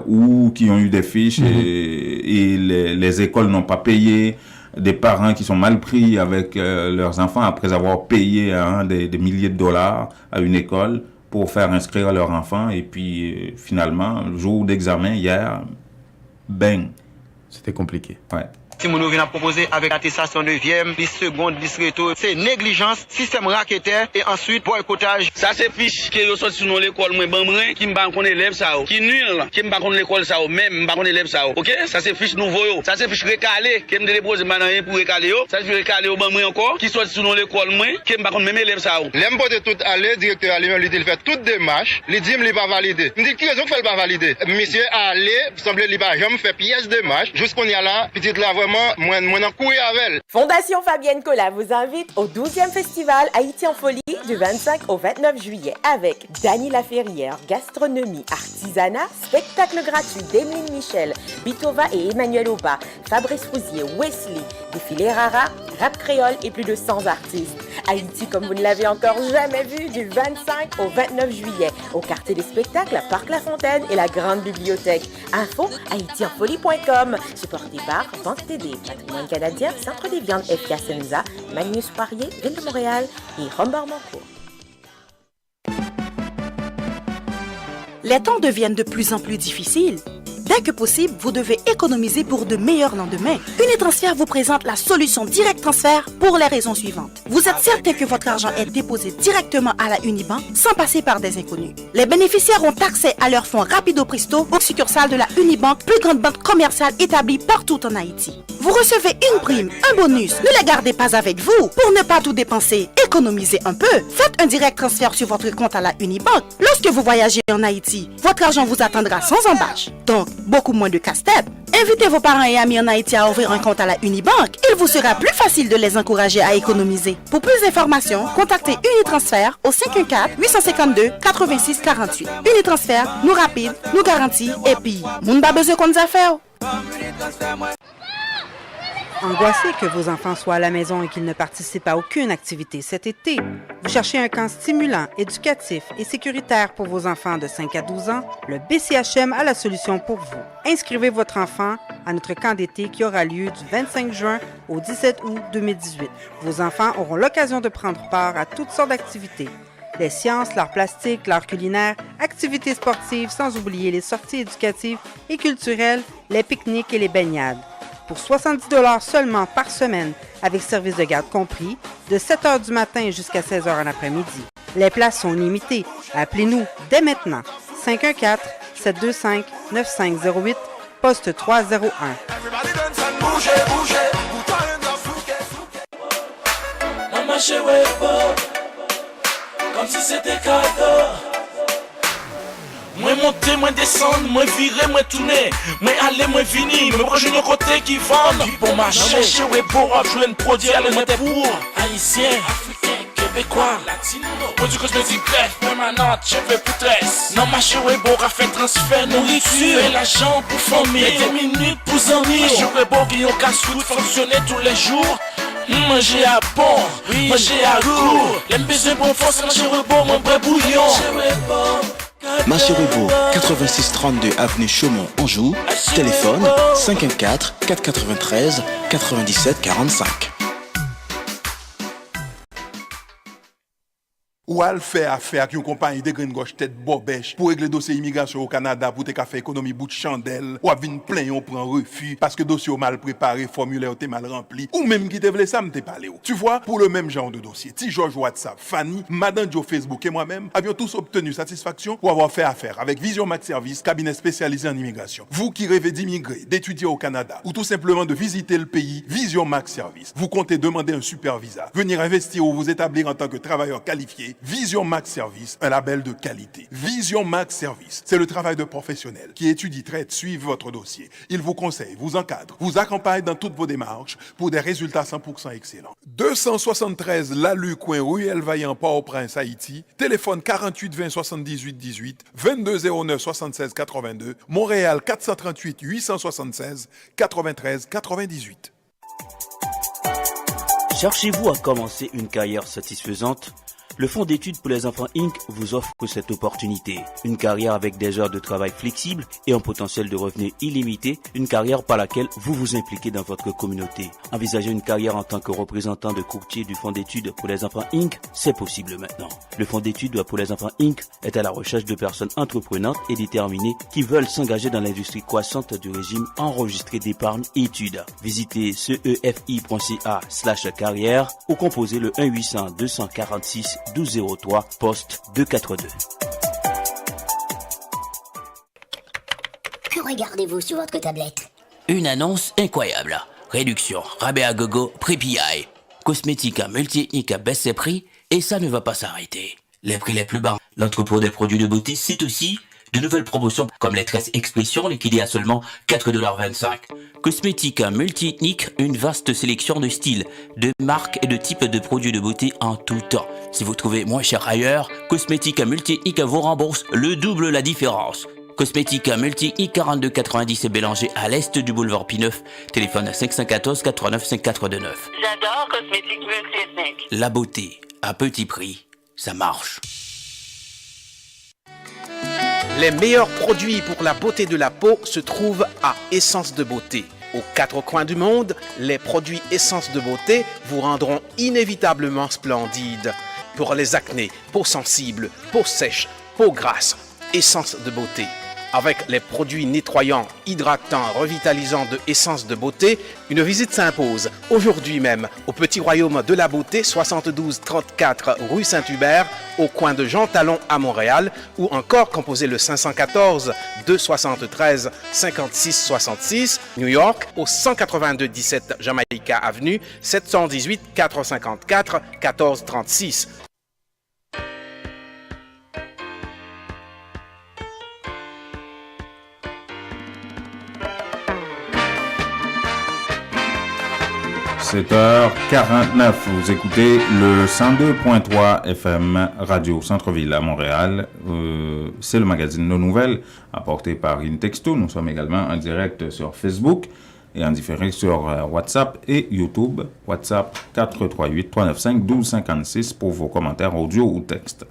ou qui ont eu des fiches et les écoles n'ont pas payé, des parents qui sont mal pris avec leurs enfants après avoir payé des milliers de dollars à une école pour faire inscrire leurs enfants, et puis finalement, le jour d'examen hier, bang. C'était compliqué. Ouais. Si nous venons proposer avec attestation 9e, puis seconde, puis réto, c'est négligence, système raquettaire et ensuite boycottage. Ça c'est fiche qui est sorti sur l'école, moi, bambrin, qui m'a connaît élève ça, qui nul, qui m'a connaît l'école ça, même m'a connaît élève ça, ok? Ça c'est fiche nouveau, ça c'est fiche recalé, qui m'a déposé maintenant pour recaler, ça c'est recalé au bambrin encore, qui sorti sur l'école, moi, qui m'a connaît même élève ça. L'aime pas de tout aller, directeur allemand, il fait toute démarche, il dit qu'il pas validé. Il dit qui raison qu'il pas validé? Monsieur allé, semble il pas jamais fait pièce de démarche, jusqu'on y a là, petite là vraiment, moi en couille avec. Fondation Fabienne Cola vous invite au 12e festival Haïti en folie du 25 au 29 juillet avec Dany Laferrière, gastronomie, artisanat, spectacle gratuit d'Emeline Michel, Bitova et Emmanuel Oba, Fabrice Fouzier, Wesley, défilé rara, rap créole et plus de 100 artistes. Haïti comme vous ne l'avez encore jamais vu du 25 au 29 juillet au quartier des spectacles, Parc La Fontaine et la Grande Bibliothèque. Info haïtienfolie.com, supporté par Banque TD, Patrimoine canadien, Centre des viandes FK Senza, Magnus Poirier, Ville de Montréal et Rombard-Mancourt. Les temps deviennent de plus en plus difficiles. Dès que possible, vous devez économiser pour de meilleurs lendemains. Unitransfert vous présente la solution Direct Transfert pour les raisons suivantes. Vous êtes certain que votre argent est déposé directement à la Unibank sans passer par des inconnus. Les bénéficiaires ont accès à leurs fonds rapido presto aux succursales de la Unibank, plus grande banque commerciale établie partout en Haïti. Vous recevez une prime, un bonus. Ne les gardez pas avec vous. Pour ne pas tout dépenser, économisez un peu. Faites un direct transfert sur votre compte à la Unibank. Lorsque vous voyagez en Haïti, votre argent vous attendra sans embâche. Donc, beaucoup moins de casse-tête. Invitez vos parents et amis en Haïti à ouvrir un compte à la Unibank. Il vous sera plus facile de les encourager à économiser. Pour plus d'informations, contactez Unitransfert au 514-852-8648. Unitransfert, nous rapide, nous garantit et puis, moun ba besoin qu'on nous a fait. Angoissé que vos enfants soient à la maison et qu'ils ne participent à aucune activité cet été, vous cherchez un camp stimulant, éducatif et sécuritaire pour vos enfants de 5 à 12 ans, le BCHM a la solution pour vous. Inscrivez votre enfant à notre camp d'été qui aura lieu du 25 juin au 17 août 2018. Vos enfants auront l'occasion de prendre part à toutes sortes d'activités. Les sciences, l'art plastique, l'art culinaire, activités sportives, sans oublier les sorties éducatives et culturelles, les pique-niques et les baignades. Pour 70 $ seulement par semaine, avec service de garde compris, de 7 h du matin jusqu'à 16 h en après-midi. Les places sont limitées. Appelez-nous dès maintenant. 514-725-9508, poste 301. Comme si c'était cadeau. Moi monter, moi descendre, moi virer, moi tourner, moi aller, moi venir, moi proche de côté qui vendent. Puis pour marcher, ouais pour jouer un produit alimentaire pour haïtiens, africains, québécois, latino. Produit cosmétique greffe, permanente, cheveux pour tresse. Non marché, ouais pour faire transfert, nourriture, et l'argent pour famille, et des minutes pour amis. Marché, ouais pour qui ont casse-route, fonctionner tous les jours. Manger à bon, manger à lourd. L'aime besoin pour force, manger bon, mon vrai bouillon. Marché Rebo, 8632 avenue Chaumont, Anjou. Téléphone 514 493 97 45. Ou al fait affaire avec une compagnie de green gauche tête bobèche pour régler dossier immigration au Canada pour te faire économie bout de chandelle. Ou à vin plein on prend refus parce que dossier mal préparé, formulaire t'es mal rempli. Ou même qui te voulait ça m'te parlé. Tu vois, pour le même genre de dossier, Ti George WhatsApp, Fanny, Madame Joe Facebook et moi-même avions tous obtenu satisfaction pour avoir fait affaire avec Vision Max Service, cabinet spécialisé en immigration. Vous qui rêvez d'immigrer, d'étudier au Canada ou tout simplement de visiter le pays, Vision Max Service. Vous comptez demander un super visa, venir investir ou vous établir en tant que travailleur qualifié. Vision Max Service, un label de qualité. Vision Max Service, c'est le travail de professionnels qui étudient, traitent, suivent votre dossier. Ils vous conseillent, vous encadrent, vous accompagnent dans toutes vos démarches pour des résultats 100% excellents. 273 Lalu, coin Ruelle Vaillant, Port-au-Prince, Haïti. Téléphone 48 20 78 18, 22 09 76 82. Montréal 438 876 93 98. Cherchez-vous à commencer une carrière satisfaisante? Le Fonds d'études pour les enfants Inc. vous offre cette opportunité. Une carrière avec des heures de travail flexibles et un potentiel de revenus illimité. Une carrière par laquelle vous vous impliquez dans votre communauté. Envisager une carrière en tant que représentant de courtier du Fonds d'études pour les enfants Inc. C'est possible maintenant. Le Fonds d'études pour les enfants Inc. est à la recherche de personnes entreprenantes et déterminées qui veulent s'engager dans l'industrie croissante du régime enregistré d'épargne études. Visitez cefi.ca/carrière ou composez le 1-800-246 1203 poste 242. Que regardez-vous sur votre tablette? Une annonce incroyable. Réduction, rabais à gogo, prix PI. Cosmétique multi-ethnique baisse ses prix et ça ne va pas s'arrêter. Les prix les plus bas. L'entrepôt des produits de beauté, c'est aussi de nouvelles promotions comme les tresses expression liquidées à seulement 4,25 $. Cosmétique multi-ethnique, une vaste sélection de styles, de marques et de types de produits de beauté en tout temps. Si vous trouvez moins cher ailleurs, Cosmétique multi-ethnique vous rembourse le double la différence. Cosmétique multi-ethnique 4290 et Bélanger à l'est du boulevard P9. Téléphone 514 89 5429. J'adore Cosmétique multi-ethnique. La beauté à petit prix, ça marche. Les meilleurs produits pour la beauté de la peau se trouvent à Essence de Beauté. Aux quatre coins du monde, les produits Essence de Beauté vous rendront inévitablement splendide. Pour les acnés, peau sensible, peau sèche, peau grasse, Essence de Beauté. avec les produits nettoyants, hydratants, revitalisants de Essence de Beauté, une visite s'impose aujourd'hui même au Petit Royaume de la Beauté, 72-34 rue Saint-Hubert, au coin de Jean Talon à Montréal, ou encore composez le 514-273-5666, New York, au 182-17 Jamaïca Avenue, 718-454-1436. – 7h49, vous écoutez le 102.3 FM Radio Centre-Ville à Montréal. C'est le magazine Nos Nouvelles, apporté par Intexto. Nous sommes également en direct sur Facebook et en différé sur WhatsApp et YouTube. WhatsApp 438-395-1256 pour vos commentaires audio ou texte.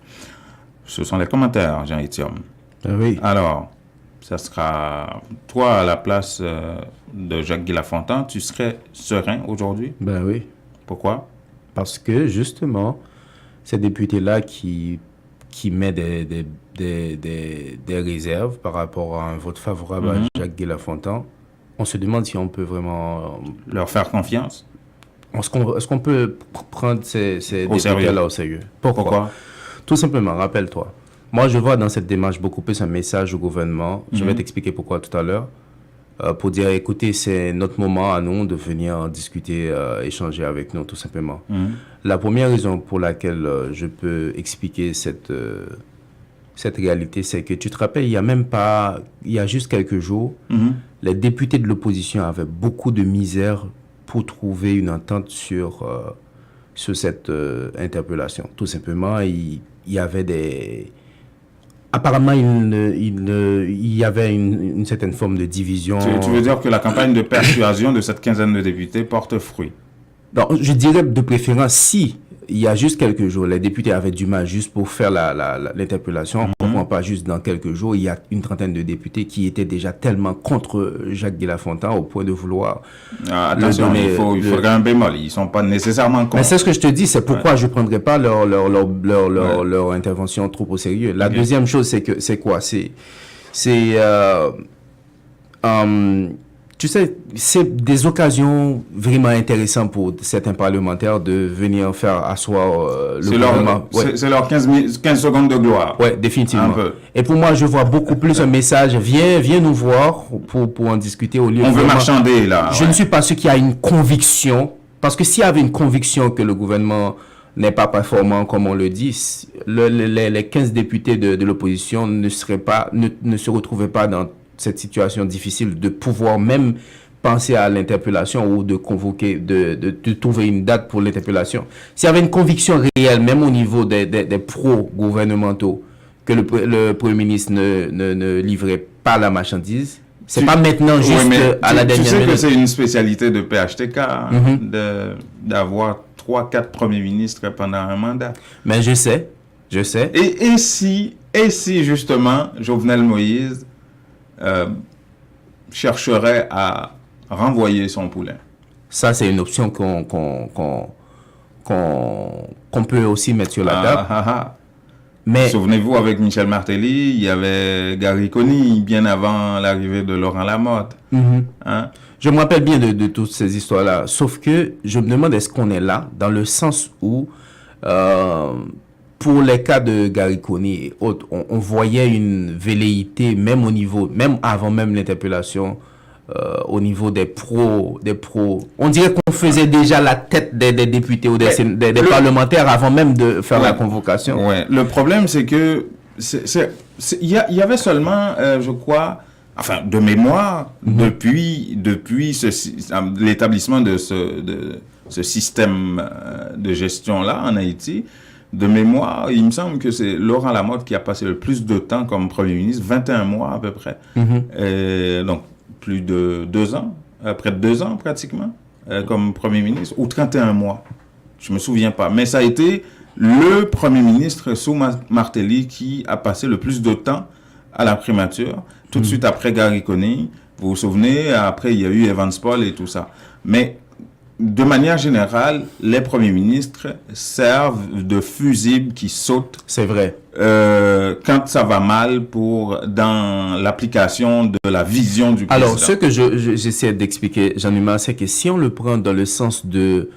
Ce sont les commentaires, Jean-Étienne. Oui. Alors, ça sera toi à la place de Jacques-Guy Lafontaine, tu serais serein aujourd'hui? Ben oui. Pourquoi? Parce que justement, ces députés-là qui met des réserves par rapport à un vote favorable à Jacques-Guy Lafontaine, on se demande si on peut vraiment leur faire confiance. Est-ce qu'on peut prendre ces députés-là au sérieux? Pourquoi? Tout simplement, rappelle-toi. Moi, je vois dans cette démarche beaucoup plus un message au gouvernement. Je vais t'expliquer pourquoi tout à l'heure. Pour dire, écoutez, c'est notre moment à nous de venir discuter, échanger avec nous, tout simplement. La première raison pour laquelle je peux expliquer cette réalité, c'est que tu te rappelles, il y a juste quelques jours, les députés de l'opposition avaient beaucoup de misère pour trouver une entente sur cette interpellation. Tout simplement, il y avait apparemment, il y avait une certaine forme de division. Tu veux dire que la campagne de persuasion de cette quinzaine de députés porte fruit? Non, je dirais de préférence, si il y a juste quelques jours, les députés avaient du mal juste pour faire l'interpellation. On ne comprend pas juste dans quelques jours. Il y a une trentaine de députés qui étaient déjà tellement contre Jacques-Guy Lafontaine au point de vouloir... attention, il faudrait un bémol. Ils ne sont pas nécessairement contre. Mais c'est ce que je te dis. C'est pourquoi je ne prendrai pas leur intervention trop au sérieux. La deuxième chose, c'est quoi? Tu sais, c'est des occasions vraiment intéressantes pour certains parlementaires de venir faire asseoir le gouvernement. C'est leur 15 secondes de gloire. Oui, définitivement. Et pour moi, je vois beaucoup plus un message, viens nous voir pour en discuter au lieu On veut marchander, là. Je ne suis pas sûr qu'il y a une conviction, parce que s'il y avait une conviction que le gouvernement n'est pas performant, comme on le dit, les 15 députés de l'opposition ne se retrouvaient pas dans cette situation difficile de pouvoir même penser à l'interpellation ou de convoquer, de trouver une date pour l'interpellation. S'il y avait une conviction réelle, même au niveau des pro-gouvernementaux, que le Premier ministre ne livrait pas la marchandise, c'est pas maintenant juste à la dernière minute. Tu sais que c'est une spécialité de PHTK d'avoir 3-4 premiers ministres pendant un mandat. Mais je sais. Et si justement Jovenel Moïse chercherait à renvoyer son poulain? Ça, c'est une option qu'on peut aussi mettre sur la table. Mais souvenez-vous, avec Michel Martelly, il y avait Gary Coney bien avant l'arrivée de Laurent Lamotte. Je me rappelle bien de toutes ces histoires-là. Sauf que je me demande, est-ce qu'on est là dans le sens où pour les cas de Gary Coney et autres, on voyait une velléité, même avant même l'interpellation, au niveau des pros. On dirait qu'on faisait déjà la tête des députés ou des parlementaires avant même de faire la convocation. Ouais. Le problème, c'est que il y avait seulement, je crois, enfin, de mémoire, depuis l'établissement de ce système de gestion-là en Haïti, de mémoire, il me semble que c'est Laurent Lamotte qui a passé le plus de temps comme Premier ministre, 21 mois à peu près. Donc, plus de 2 ans, près de 2 ans pratiquement, comme Premier ministre, ou 31 mois. Je ne me souviens pas. Mais ça a été le Premier ministre sous Martelly qui a passé le plus de temps à la primature. Tout de suite après Gary Coney, vous vous souvenez, après il y a eu Evans Paul et tout ça. Mais de manière générale, les premiers ministres servent de fusibles qui sautent. C'est vrai. Quand ça va mal dans l'application de la vision du président. Alors, ce que j'essaie d'expliquer, Jean-Numa, c'est que si on le prend dans le sens de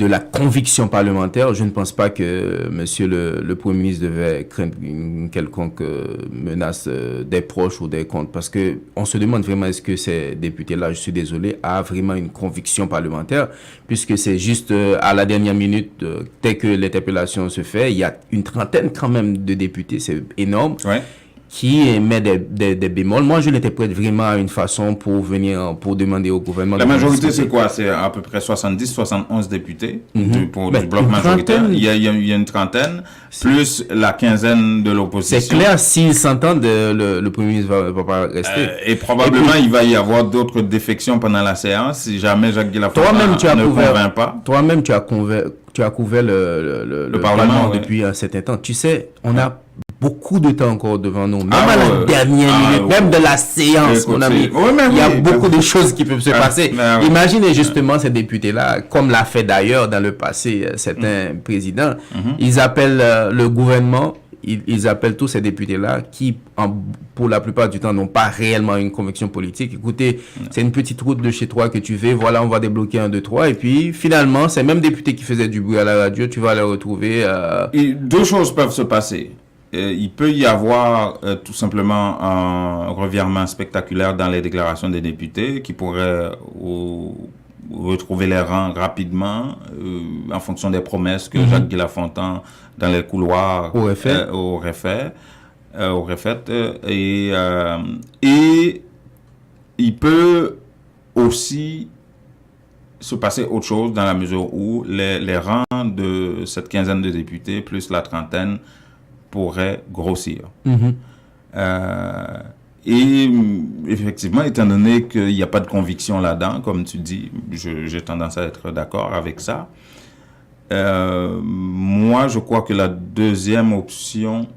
la conviction parlementaire, je ne pense pas que monsieur le Premier ministre devait craindre une quelconque menace des proches ou des comptes. Parce que on se demande vraiment est-ce que ces députés-là, je suis désolé, a vraiment une conviction parlementaire, puisque c'est juste à la dernière minute, dès que l'interpellation se fait, il y a une trentaine quand même de députés, c'est énorme. Ouais. Qui met des bémols. Moi, je l'interprète vraiment à une façon pour demander au gouvernement... La majorité, c'est quoi? C'est à peu près 71 députés du bloc majoritaire. Il y a une trentaine, plus la quinzaine de l'opposition. C'est clair, s'ils s'entendent, le Premier ministre va pas rester. Et probablement, il va y avoir d'autres défections pendant la séance, si jamais Jacques Guy-Lafontaine ne convainc pas. Toi-même, tu as couvert le Parlement depuis un certain temps. Tu sais, on a beaucoup de temps encore devant nous, même à la dernière minute, même de la séance, mon ami. Il y a beaucoup de choses qui peuvent se passer. Imaginez justement ces députés-là, comme l'a fait d'ailleurs dans le passé certains présidents, ils appellent le gouvernement, ils appellent tous ces députés-là qui, pour la plupart du temps, n'ont pas réellement une conviction politique. Écoutez, c'est une petite route de chez toi que tu fais, voilà, on va débloquer 1, 2, 3, et puis finalement, ces mêmes députés qui faisaient du bruit à la radio, tu vas les retrouver... Deux choses peuvent se passer. Il peut y avoir tout simplement un revirement spectaculaire dans les déclarations des députés qui pourrait retrouver les rangs rapidement en fonction des promesses que Jacques Guy-Lafontaine dans les couloirs aurait faites. Et il peut aussi se passer autre chose dans la mesure où les rangs de cette quinzaine de députés plus la trentaine pourrait grossir. Et effectivement, étant donné qu'il n'y a pas de conviction là-dedans, comme tu dis, j'ai tendance à être d'accord avec ça. Moi, je crois que la deuxième option,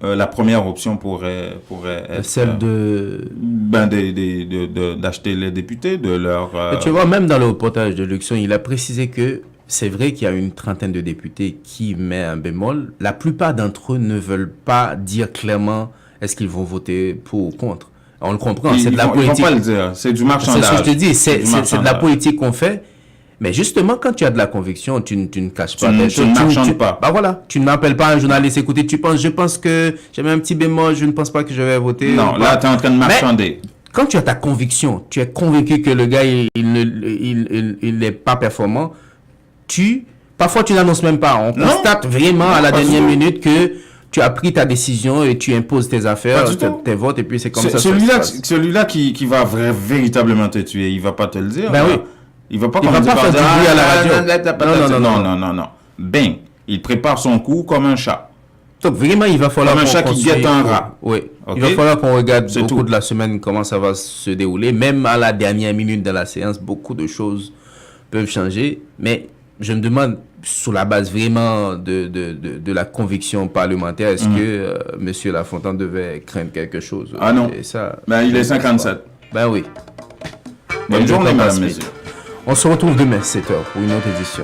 la première option pourrait être celle d'acheter les députés, de leur... Tu vois, même dans le reportage de Luxon, il a précisé que c'est vrai qu'il y a une trentaine de députés qui met un bémol. La plupart d'entre eux ne veulent pas dire clairement est-ce qu'ils vont voter pour ou contre. On le comprend, c'est de la politique. Ils vont pas le dire, c'est du marchandage. C'est ce que je te dis, c'est de la politique qu'on fait. Mais justement, quand tu as de la conviction, tu ne caches pas. Tu ne marchandes pas. Bah voilà, tu n'appelles pas un journaliste, écoutez, je pense que j'ai mis un petit bémol, je ne pense pas que je vais voter. Non, là, tu es en train de marchander. Mais quand tu as ta conviction, tu es convaincu que le gars, il n'est pas performant, parfois tu n'annonces même pas. On constate vraiment à la dernière minute que tu as pris ta décision et tu imposes tes affaires, tes votes, et puis c'est comme ça. Celui-là qui va véritablement te tuer, il va pas te le dire. Ben oui. Il va pas faire du bruit à la radio. Non. Ben, il prépare son coup comme un chat. Donc vraiment, il va falloir comme un chat qui guette un rat. Oui. Okay. Il va falloir qu'on regarde au cours de la semaine comment ça va se dérouler. Même à la dernière minute de la séance, beaucoup de choses peuvent changer. Mais je me demande, sur la base vraiment de la conviction parlementaire, est-ce que M. Lafontaine devait craindre quelque chose? Ah non. Et ça, il est 57. Ben oui. Bonne journée, mesdames, messieurs. On se retrouve demain, 7h, pour une autre édition.